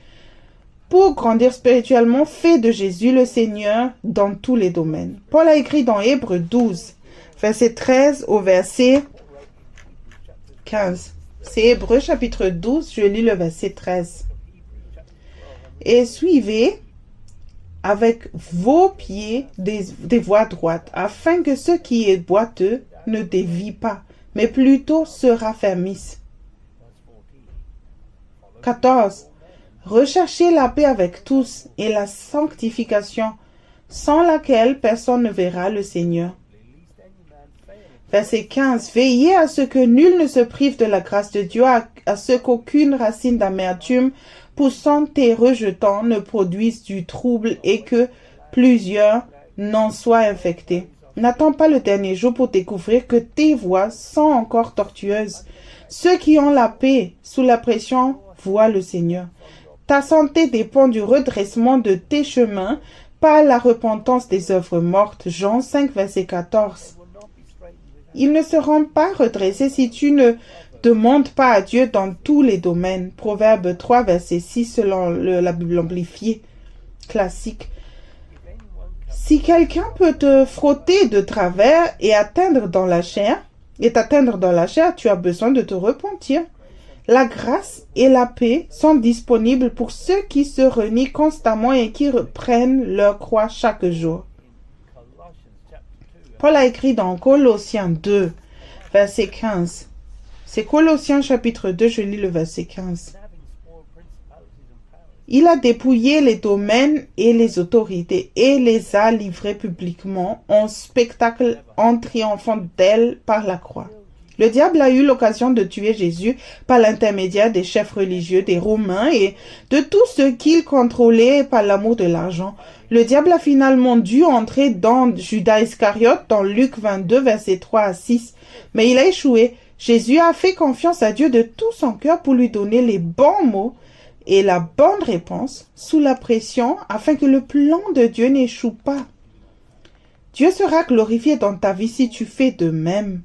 Pour grandir spirituellement, fais de Jésus le Seigneur dans tous les domaines. Paul a écrit dans Hébreux 12, verset 13 au verset 15. C'est Hébreux chapitre 12, je lis le verset 13. Et suivez avec vos pieds des voies droites, afin que ce qui est boiteux ne dévie pas, mais plutôt se raffermisse. 14. Recherchez la paix avec tous et la sanctification, sans laquelle personne ne verra le Seigneur. Verset 15. Veillez à ce que nul ne se prive de la grâce de Dieu, à ce qu'aucune racine d'amertume poussant et rejetant ne produise du trouble et que plusieurs n'en soient infectés. N'attends pas le dernier jour pour découvrir que tes voies sont encore tortueuses. Ceux qui ont la paix sous la pression voient le Seigneur. Ta santé dépend du redressement de tes chemins par la repentance des œuvres mortes. Jean 5, verset 14. Ils ne seront pas redressés si tu ne demandes pas à Dieu dans tous les domaines. Proverbe 3, verset 6 selon la Bible amplifiée classique. Si quelqu'un peut te frotter de travers et t'atteindre dans la chair, tu as besoin de te repentir. La grâce et la paix sont disponibles pour ceux qui se renient constamment et qui reprennent leur croix chaque jour. Paul a écrit dans Colossiens 2, verset 15. C'est Colossiens chapitre 2, je lis le verset 15. Il a dépouillé les domaines et les autorités et les a livrés publiquement en spectacle en triomphant d'elles par la croix. Le diable a eu l'occasion de tuer Jésus par l'intermédiaire des chefs religieux, des Romains et de tous ceux qu'il contrôlait par l'amour de l'argent. Le diable a finalement dû entrer dans Judas Iscariote dans Luc 22, versets 3 à 6. Mais il a échoué. Jésus a fait confiance à Dieu de tout son cœur pour lui donner les bons mots et la bonne réponse sous la pression afin que le plan de Dieu n'échoue pas. Dieu sera glorifié dans ta vie si tu fais de même.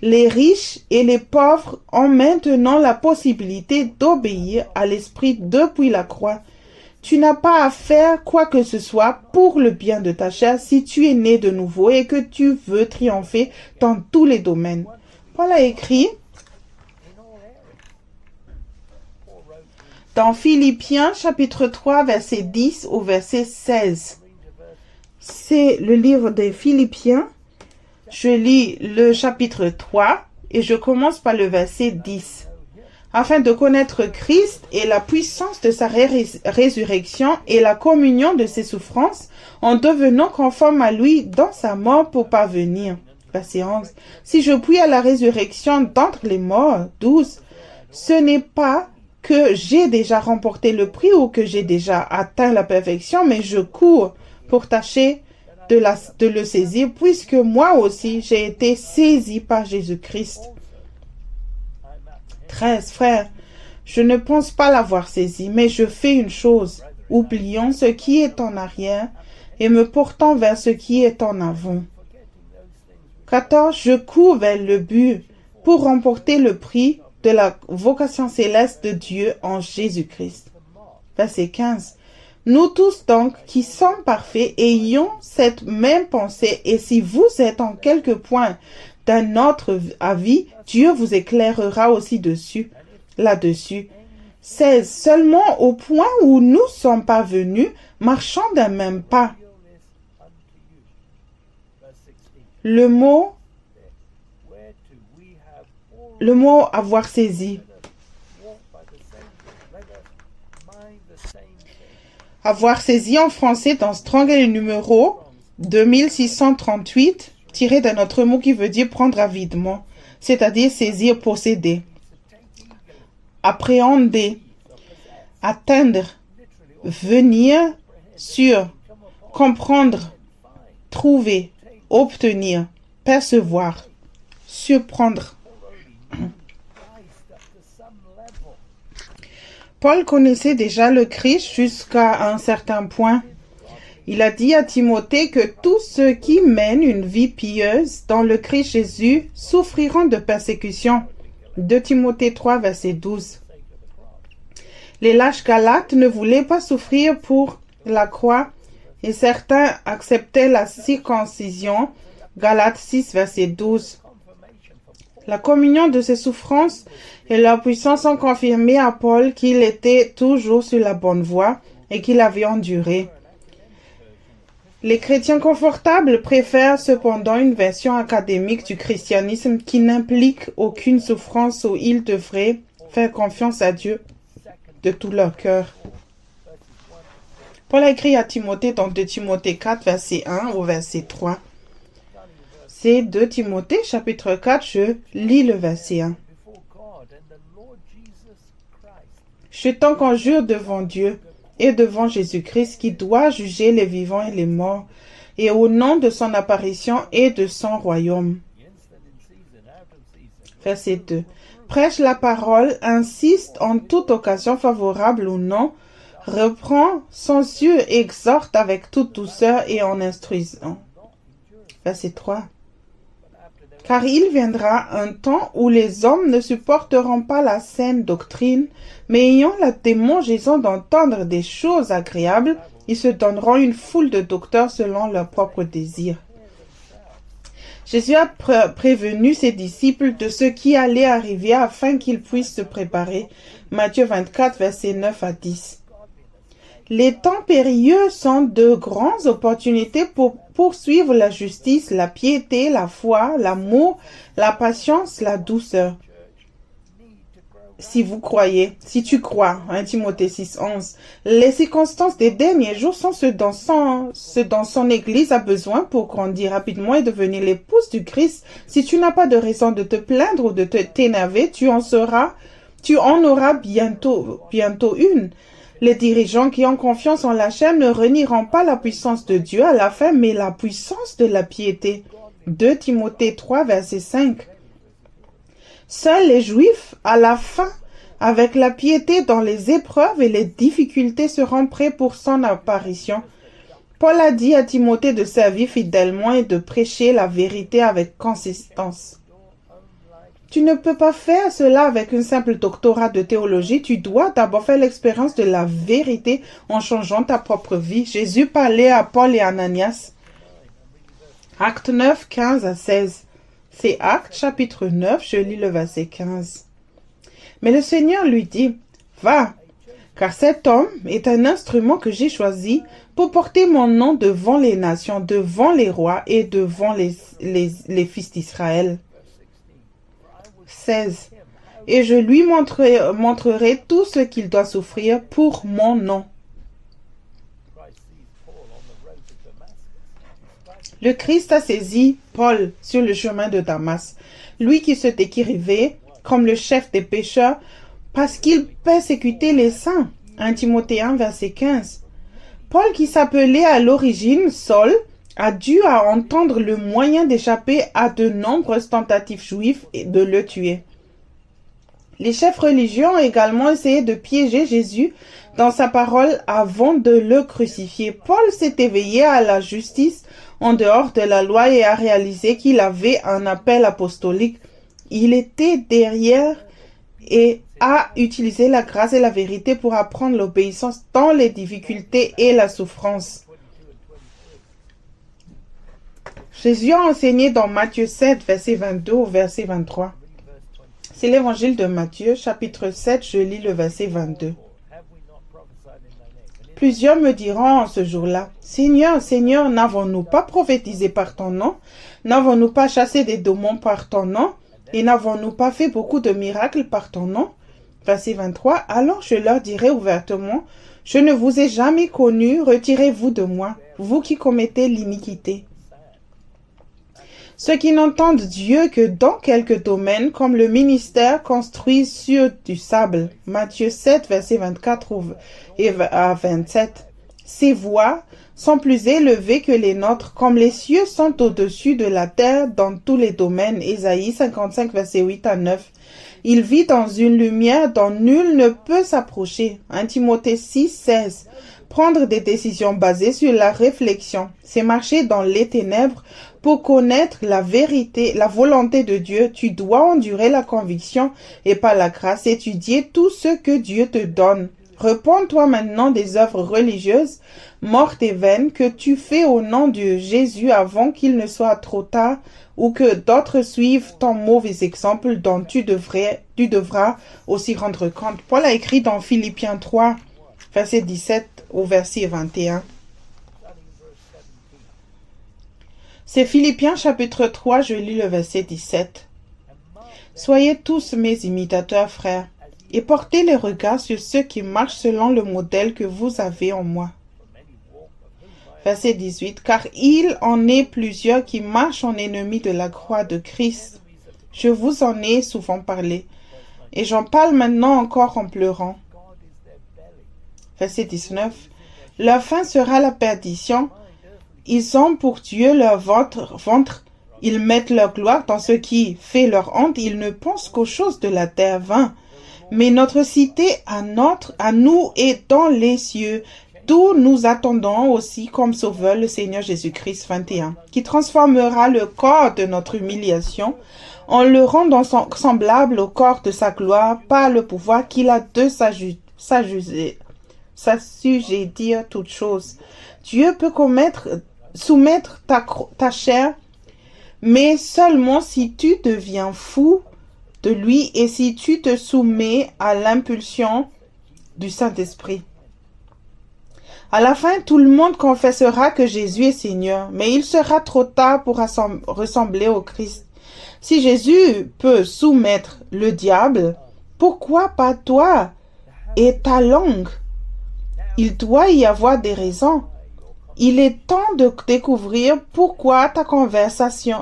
Les riches et les pauvres ont maintenant la possibilité d'obéir à l'Esprit depuis la croix. Tu n'as pas à faire quoi que ce soit pour le bien de ta chair si tu es né de nouveau et que tu veux triompher dans tous les domaines. Paul a écrit dans Philippiens chapitre 3 verset 10 au verset 16. C'est le livre des Philippiens. Je lis le chapitre 3 et je commence par le verset 10. Afin de connaître Christ et la puissance de sa résurrection et la communion de ses souffrances, en devenant conforme à lui dans sa mort pour parvenir. Verset 11. Si je puis à la résurrection d'entre les morts. 12. Ce n'est pas que j'ai déjà remporté le prix ou que j'ai déjà atteint la perfection, mais je cours pour tâcher de le saisir, puisque moi aussi j'ai été saisi par Jésus-Christ. 13. Frères, je ne pense pas l'avoir saisi, mais je fais une chose, oubliant ce qui est en arrière et me portant vers ce qui est en avant. 14. Je cours vers le but pour remporter le prix de la vocation céleste de Dieu en Jésus-Christ. Verset 15. Nous tous donc, qui sommes parfaits, ayons cette même pensée, et si vous êtes en quelque point d'un autre avis, Dieu vous éclairera aussi là-dessus. 16. Seulement au point où nous sommes parvenus, marchant d'un même pas. Le mot avoir saisi. Avoir saisi en français dans Strong est le numéro 2638, tiré d'un autre mot qui veut dire prendre avidement, c'est-à-dire saisir, posséder. Appréhender, atteindre, venir sur, comprendre, trouver, obtenir, percevoir, surprendre. Paul connaissait déjà le Christ jusqu'à un certain point. Il a dit à Timothée que tous ceux qui mènent une vie pieuse dans le Christ Jésus souffriront de persécution. 2 Timothée 3, verset 12. Les lâches Galates ne voulaient pas souffrir pour la croix et certains acceptaient la circoncision. Galates 6, verset 12. La communion de ses souffrances et leur puissance ont confirmé à Paul qu'il était toujours sur la bonne voie et qu'il avait enduré. Les chrétiens confortables préfèrent cependant une version académique du christianisme qui n'implique aucune souffrance où ils devraient faire confiance à Dieu de tout leur cœur. Paul a écrit à Timothée dans 2 Timothée 4, verset 1 au verset 3. C'est 2 Timothée, chapitre 4, je lis le verset 1. Je t'en conjure devant Dieu et devant Jésus-Christ qui doit juger les vivants et les morts, et au nom de son apparition et de son royaume. Verset 2. Prêche la parole, insiste en toute occasion favorable ou non, reprend, censure et exhorte avec toute douceur et en instruisant. Verset 3. Car il viendra un temps où les hommes ne supporteront pas la saine doctrine, mais ayant la démangeaison d'entendre des choses agréables, ils se donneront une foule de docteurs selon leurs propres désirs. Jésus a prévenu ses disciples de ce qui allait arriver afin qu'ils puissent se préparer. Matthieu 24, versets 9 à 10. Les temps périlleux sont de grandes opportunités pour poursuivre la justice, la piété, la foi, l'amour, la patience, la douceur. si vous croyez, si tu crois, 1 Timothée 6:11. Les circonstances des derniers jours sont ce dont son Église a besoin pour grandir rapidement et devenir l'épouse du Christ. Si tu n'as pas de raison de te plaindre ou de t'énerver, tu en auras bientôt une. Les dirigeants qui ont confiance en la chair ne renieront pas la puissance de Dieu à la fin, mais la puissance de la piété. 2 Timothée 3, verset 5. Seuls les Juifs, à la fin, avec la piété dans les épreuves et les difficultés, seront prêts pour son apparition. Paul a dit à Timothée de servir fidèlement et de prêcher la vérité avec consistance. Tu ne peux pas faire cela avec un simple doctorat de théologie. Tu dois d'abord faire l'expérience de la vérité en changeant ta propre vie. Jésus parlait à Paul et Ananias. Acte 9, 15 à 16. C'est Actes chapitre 9, je lis le verset 15. Mais le Seigneur lui dit, « Va, car cet homme est un instrument que j'ai choisi pour porter mon nom devant les nations, devant les rois et devant les fils d'Israël. » 16. Et je lui montrerai tout ce qu'il doit souffrir pour mon nom. Le Christ a saisi Paul sur le chemin de Damas, lui qui se décrivait comme le chef des pécheurs parce qu'il persécutait les saints. 1 Timothée 1, verset 15. Paul, qui s'appelait à l'origine Saul, a dû entendre le moyen d'échapper à de nombreuses tentatives juives et de le tuer. Les chefs religieux ont également essayé de piéger Jésus dans sa parole avant de le crucifier. Paul s'est éveillé à la justice en dehors de la loi et a réalisé qu'il avait un appel apostolique. Il était derrière et a utilisé la grâce et la vérité pour apprendre l'obéissance dans les difficultés et la souffrance. Jésus a enseigné dans Matthieu 7, verset 22 au verset 23. C'est l'évangile de Matthieu, chapitre 7, je lis le verset 22. Plusieurs me diront en ce jour-là, « Seigneur, Seigneur, n'avons-nous pas prophétisé par ton nom? N'avons-nous pas chassé des démons par ton nom? Et n'avons-nous pas fait beaucoup de miracles par ton nom ?» Verset 23, « Alors je leur dirai ouvertement, « Je ne vous ai jamais connu, retirez-vous de moi, vous qui commettez l'iniquité. » Ceux qui n'entendent Dieu que dans quelques domaines, comme le ministère, construit sur du sable. Matthieu 7, verset 24 à 27. Ces voix sont plus élevées que les nôtres, comme les cieux sont au-dessus de la terre dans tous les domaines. Ésaïe 55, verset 8 à 9. Il vit dans une lumière dont nul ne peut s'approcher. 1 Timothée 6, 16. Prendre des décisions basées sur la réflexion, c'est marcher dans les ténèbres pour connaître la vérité, la volonté de Dieu. Tu dois endurer la conviction et par la grâce étudier tout ce que Dieu te donne. Réponds-toi maintenant des œuvres religieuses mortes et vaines que tu fais au nom de Jésus avant qu'il ne soit trop tard ou que d'autres suivent ton mauvais exemple dont tu devras aussi rendre compte. Paul a écrit dans Philippiens 3, verset 17 au verset 21. C'est Philippiens chapitre 3, je lis le verset 17. Soyez tous mes imitateurs, frères, et portez les regards sur ceux qui marchent selon le modèle que vous avez en moi. Verset 18. Car il en est plusieurs qui marchent en ennemis de la croix de Christ. Je vous en ai souvent parlé, et j'en parle maintenant encore en pleurant. Verset 19. Leur fin sera la perdition. Ils ont pour Dieu leur ventre. Ils mettent leur gloire dans ce qui fait leur honte. Ils ne pensent qu'aux choses de la terre vain. Mais notre cité à nous est dans les cieux, d'où nous attendons aussi comme sauveur le Seigneur Jésus-Christ 21, qui transformera le corps de notre humiliation en le rendant semblable au corps de sa gloire par le pouvoir qu'il a de s'assujettir toutes choses. Dieu peut soumettre ta chair, mais seulement si tu deviens fou de lui et si tu te soumets à l'impulsion du Saint-Esprit. À la fin, tout le monde confessera que Jésus est Seigneur, mais il sera trop tard pour ressembler au Christ. Si Jésus peut soumettre le diable Pourquoi pas toi et ta langue? Il doit y avoir des raisons. Il est temps de découvrir pourquoi ta conversation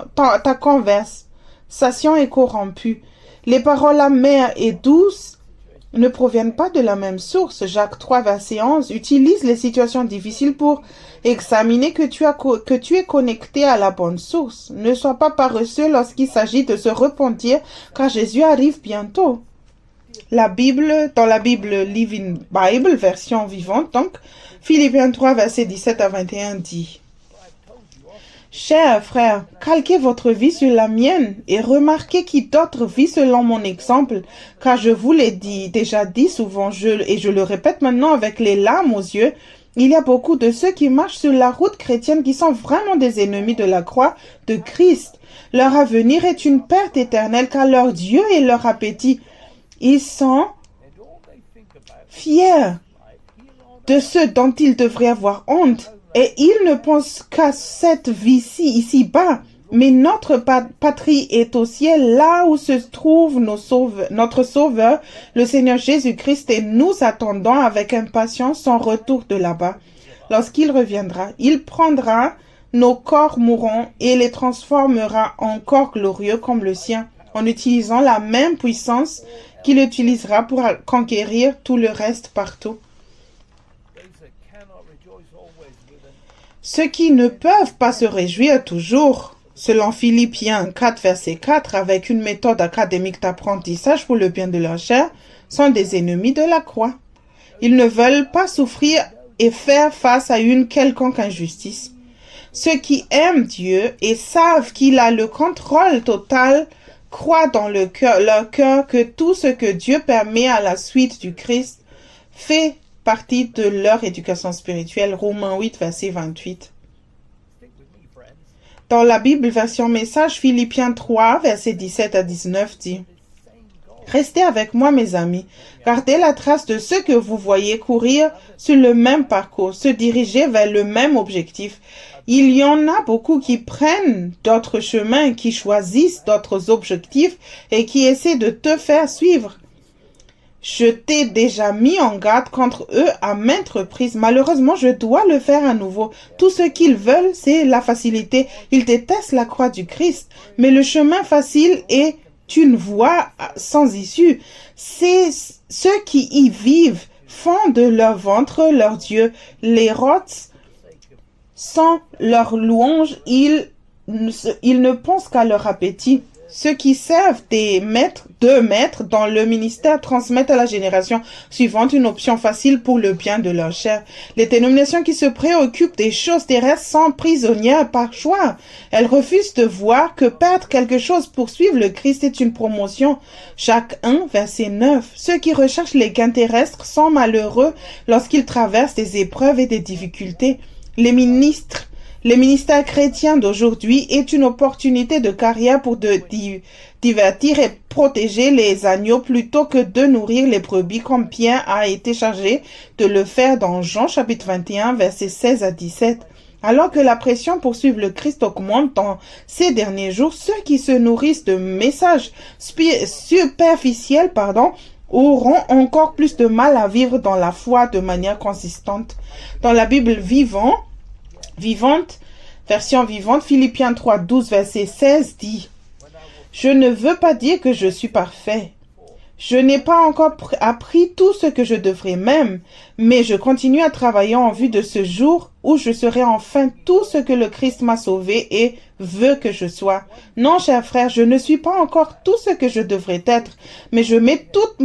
est corrompue. Les paroles amères et douces ne proviennent pas de la même source. Jacques 3, verset 11 utilise les situations difficiles pour examiner que tu es connecté à la bonne source. Ne sois pas paresseux lorsqu'il s'agit de se repentir, car Jésus arrive bientôt. Dans la Bible Living Bible, version vivante, donc, Philippiens 3, verset 17 à 21 dit: Chers frères, calquez votre vie sur la mienne et remarquez qui d'autre vit selon mon exemple, car je vous l'ai déjà dit souvent, et je le répète maintenant avec les larmes aux yeux, il y a beaucoup de ceux qui marchent sur la route chrétienne qui sont vraiment des ennemis de la croix de Christ. Leur avenir est une perte éternelle, car leur Dieu est leur appétit. Ils sont fiers de ce dont ils devraient avoir honte. Et ils ne pensent qu'à cette vie-ci, ici-bas. Mais notre patrie est au ciel, là où se trouve notre Sauveur, le Seigneur Jésus-Christ, et nous attendons avec impatience son retour de là-bas. Lorsqu'il reviendra, il prendra nos corps mourants et les transformera en corps glorieux comme le sien, en utilisant la même puissance qu'il utilisera pour conquérir tout le reste partout. Ceux qui ne peuvent pas se réjouir toujours, selon Philippiens 4, verset 4, avec une méthode académique d'apprentissage pour le bien de leur chair, sont des ennemis de la croix. Ils ne veulent pas souffrir et faire face à une quelconque injustice. Ceux qui aiment Dieu et savent qu'il a le contrôle total croient dans leur cœur que tout ce que Dieu permet à la suite du Christ fait partie de leur éducation spirituelle. Romains 8, verset 28. Dans la Bible version message, Philippiens 3, verset 17 à 19 dit: Restez avec moi, mes amis. Gardez la trace de ceux que vous voyez courir sur le même parcours, se diriger vers le même objectif. Il y en a beaucoup qui prennent d'autres chemins, qui choisissent d'autres objectifs et qui essaient de te faire suivre. Je t'ai déjà mis en garde contre eux à maintes reprises. Malheureusement, je dois le faire à nouveau. Tout ce qu'ils veulent, c'est la facilité. Ils détestent la croix du Christ. Mais le chemin facile est une voie sans issue. C'est ceux qui y vivent font de leur ventre leur Dieu. Les rots, sans leur louange, ils ne pensent qu'à leur appétit. Ceux qui servent deux maîtres dans le ministère transmettent à la génération suivante une option facile pour le bien de leur chair. Les dénominations qui se préoccupent des choses terrestres sont prisonnières par choix. Elles refusent de voir que perdre quelque chose pour suivre le Christ est une promotion. Jacques 1, verset 9. Ceux qui recherchent les gains terrestres sont malheureux lorsqu'ils traversent des épreuves et des difficultés. Les ministères chrétiens d'aujourd'hui est une opportunité de carrière pour divertir et protéger les agneaux plutôt que de nourrir les brebis comme Pierre a été chargé de le faire dans Jean chapitre 21 versets 16 à 17. Alors que la pression pour suivre le Christ augmente dans ces derniers jours, ceux qui se nourrissent de messages superficiels, auront encore plus de mal à vivre dans la foi de manière consistante. Dans la Bible vivante, version vivante, Philippiens 3, 12, verset 16 dit: Je ne veux pas dire que je suis parfait. Je n'ai pas encore appris tout ce que je devrais même, mais je continue à travailler en vue de ce jour où je serai enfin tout ce que le Christ m'a sauvé et veut que je sois. Non, cher frère, je ne suis pas encore tout ce que je devrais être, mais je mets toute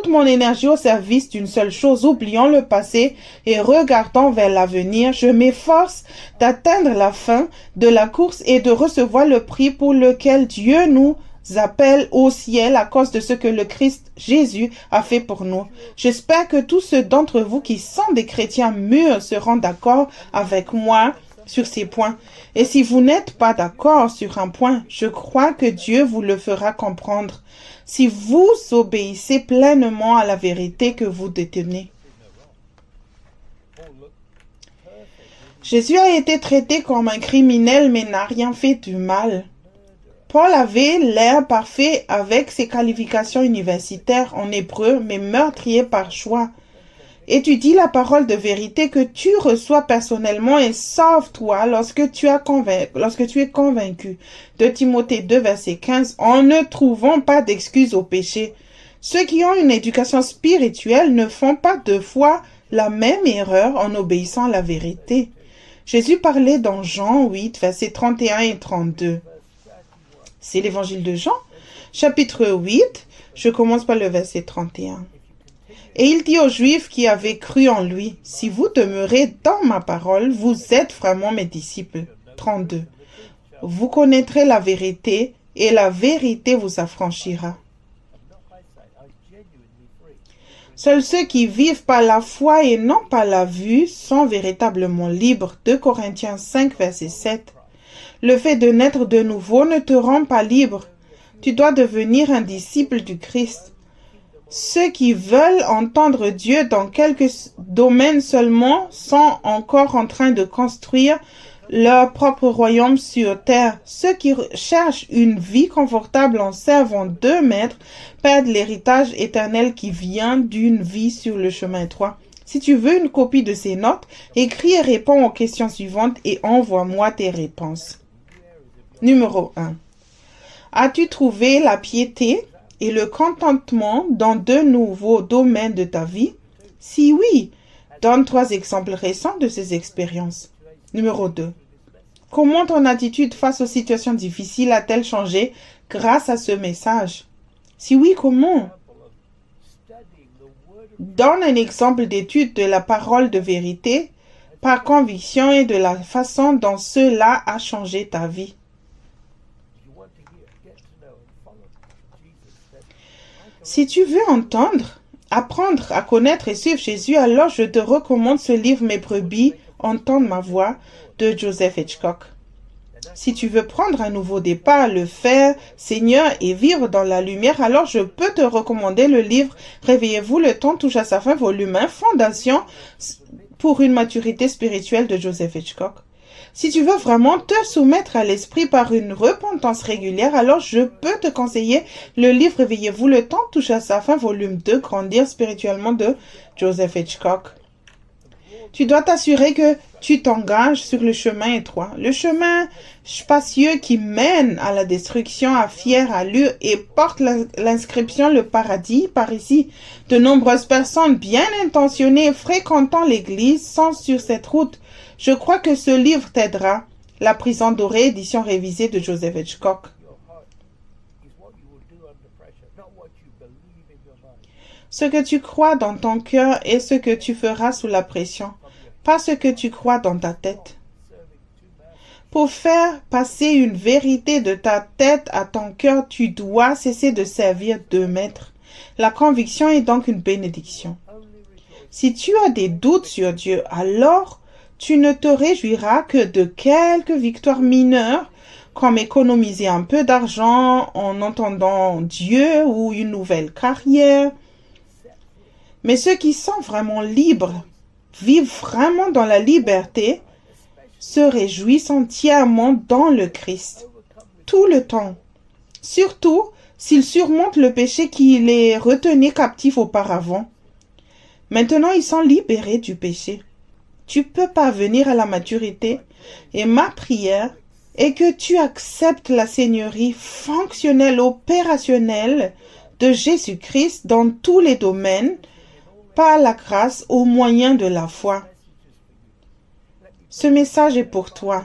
mon énergie au service d'une seule chose, oubliant le passé et regardant vers l'avenir. Je m'efforce d'atteindre la fin de la course et de recevoir le prix pour lequel Dieu nous appelle au ciel à cause de ce que le Christ Jésus a fait pour nous. J'espère que tous ceux d'entre vous qui sont des chrétiens mûrs seront d'accord avec moi sur ces points. Et si vous n'êtes pas d'accord sur un point, je crois que Dieu vous le fera comprendre si vous obéissez pleinement à la vérité que vous détenez. Jésus a été traité comme un criminel mais n'a rien fait du mal. Paul avait l'air parfait avec ses qualifications universitaires en hébreu, mais meurtrier par choix. Étudie la parole de vérité que tu reçois personnellement et sauve-toi lorsque tu es convaincu. De Timothée 2, verset 15, en ne trouvant pas d'excuses au péché. Ceux qui ont une éducation spirituelle ne font pas deux fois la même erreur en obéissant à la vérité. Jésus parlait dans Jean 8, versets 31 et 32. C'est l'évangile de Jean, chapitre 8, je commence par le verset 31. Et il dit aux Juifs qui avaient cru en lui, « Si vous demeurez dans ma parole, vous êtes vraiment mes disciples. » 32. Vous connaîtrez la vérité, et la vérité vous affranchira. Seuls ceux qui vivent par la foi et non par la vue sont véritablement libres. 2 Corinthiens 5, verset 7. Le fait de naître de nouveau ne te rend pas libre. Tu dois devenir un disciple du Christ. Ceux qui veulent entendre Dieu dans quelques domaines seulement sont encore en train de construire leur propre royaume sur terre. Ceux qui cherchent une vie confortable en servant deux maîtres perdent l'héritage éternel qui vient d'une vie sur le chemin étroit. Si tu veux une copie de ces notes, écris et réponds aux questions suivantes et envoie-moi tes réponses. Numéro 1. As-tu trouvé la piété et le contentement dans de nouveaux domaines de ta vie? Si oui, donne 3 exemples récents de ces expériences. Numéro 2. Comment ton attitude face aux situations difficiles a-t-elle changé grâce à ce message? Si oui, comment? Donne un exemple d'étude de la parole de vérité par conviction et de la façon dont cela a changé ta vie. Si tu veux apprendre à connaître et suivre Jésus, alors je te recommande ce livre « Mes brebis entendent ma voix » de Joseph Hitchcock. Si tu veux prendre un nouveau départ, le faire, Seigneur, et vivre dans la lumière, alors je peux te recommander le livre « Réveillez-vous, le temps touche à sa fin », volume 1, Fondation pour une maturité spirituelle de Joseph Hitchcock. Si tu veux vraiment te soumettre à l'esprit par une repentance régulière, alors je peux te conseiller le livre « Réveillez-vous, le temps touche à sa fin », volume 2, Grandir spirituellement de Joseph Hitchcock. Tu dois t'assurer que tu t'engages sur le chemin étroit, le chemin spacieux qui mène à la destruction à fière allure et porte l'inscription « Le paradis » par ici. De nombreuses personnes bien intentionnées fréquentant l'église sont sur cette route. Je crois que ce livre t'aidera. La prison dorée, édition révisée de Joseph Hitchcock. Ce que tu crois dans ton cœur est ce que tu feras sous la pression, pas ce que tu crois dans ta tête. Pour faire passer une vérité de ta tête à ton cœur, tu dois cesser de servir deux maîtres. La conviction est donc une bénédiction. Si tu as des doutes sur Dieu, alors tu ne te réjouiras que de quelques victoires mineures, comme économiser un peu d'argent en entendant Dieu ou une nouvelle carrière. Mais ceux qui sont vraiment libres, vivent vraiment dans la liberté, se réjouissent entièrement dans le Christ, tout le temps. Surtout s'ils surmontent le péché qui les retenait captifs auparavant. Maintenant, ils sont libérés du péché. Tu peux parvenir à la maturité et ma prière est que tu acceptes la seigneurie fonctionnelle, opérationnelle de Jésus-Christ dans tous les domaines par la grâce au moyen de la foi. Ce message est pour toi.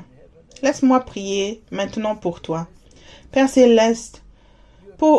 Laisse-moi prier maintenant pour toi. Père Céleste,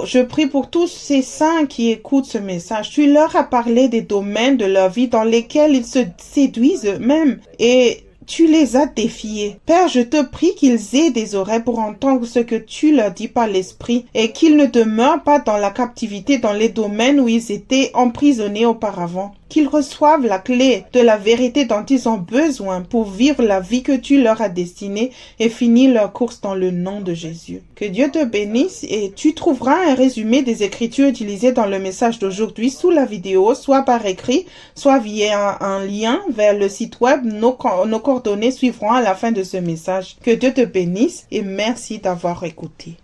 je prie pour tous ces saints qui écoutent ce message. Tu leur as parlé des domaines de leur vie dans lesquels ils se séduisent eux-mêmes et tu les as défiés. Père, je te prie qu'ils aient des oreilles pour entendre ce que tu leur dis par l'esprit et qu'ils ne demeurent pas dans la captivité dans les domaines où ils étaient emprisonnés auparavant. Qu'ils reçoivent la clé de la vérité dont ils ont besoin pour vivre la vie que tu leur as destinée et finir leur course dans le nom de Jésus. Que Dieu te bénisse et tu trouveras un résumé des écritures utilisées dans le message d'aujourd'hui sous la vidéo, soit par écrit, soit via un lien vers le site web. Nos coordonnées suivront à la fin de ce message. Que Dieu te bénisse et merci d'avoir écouté.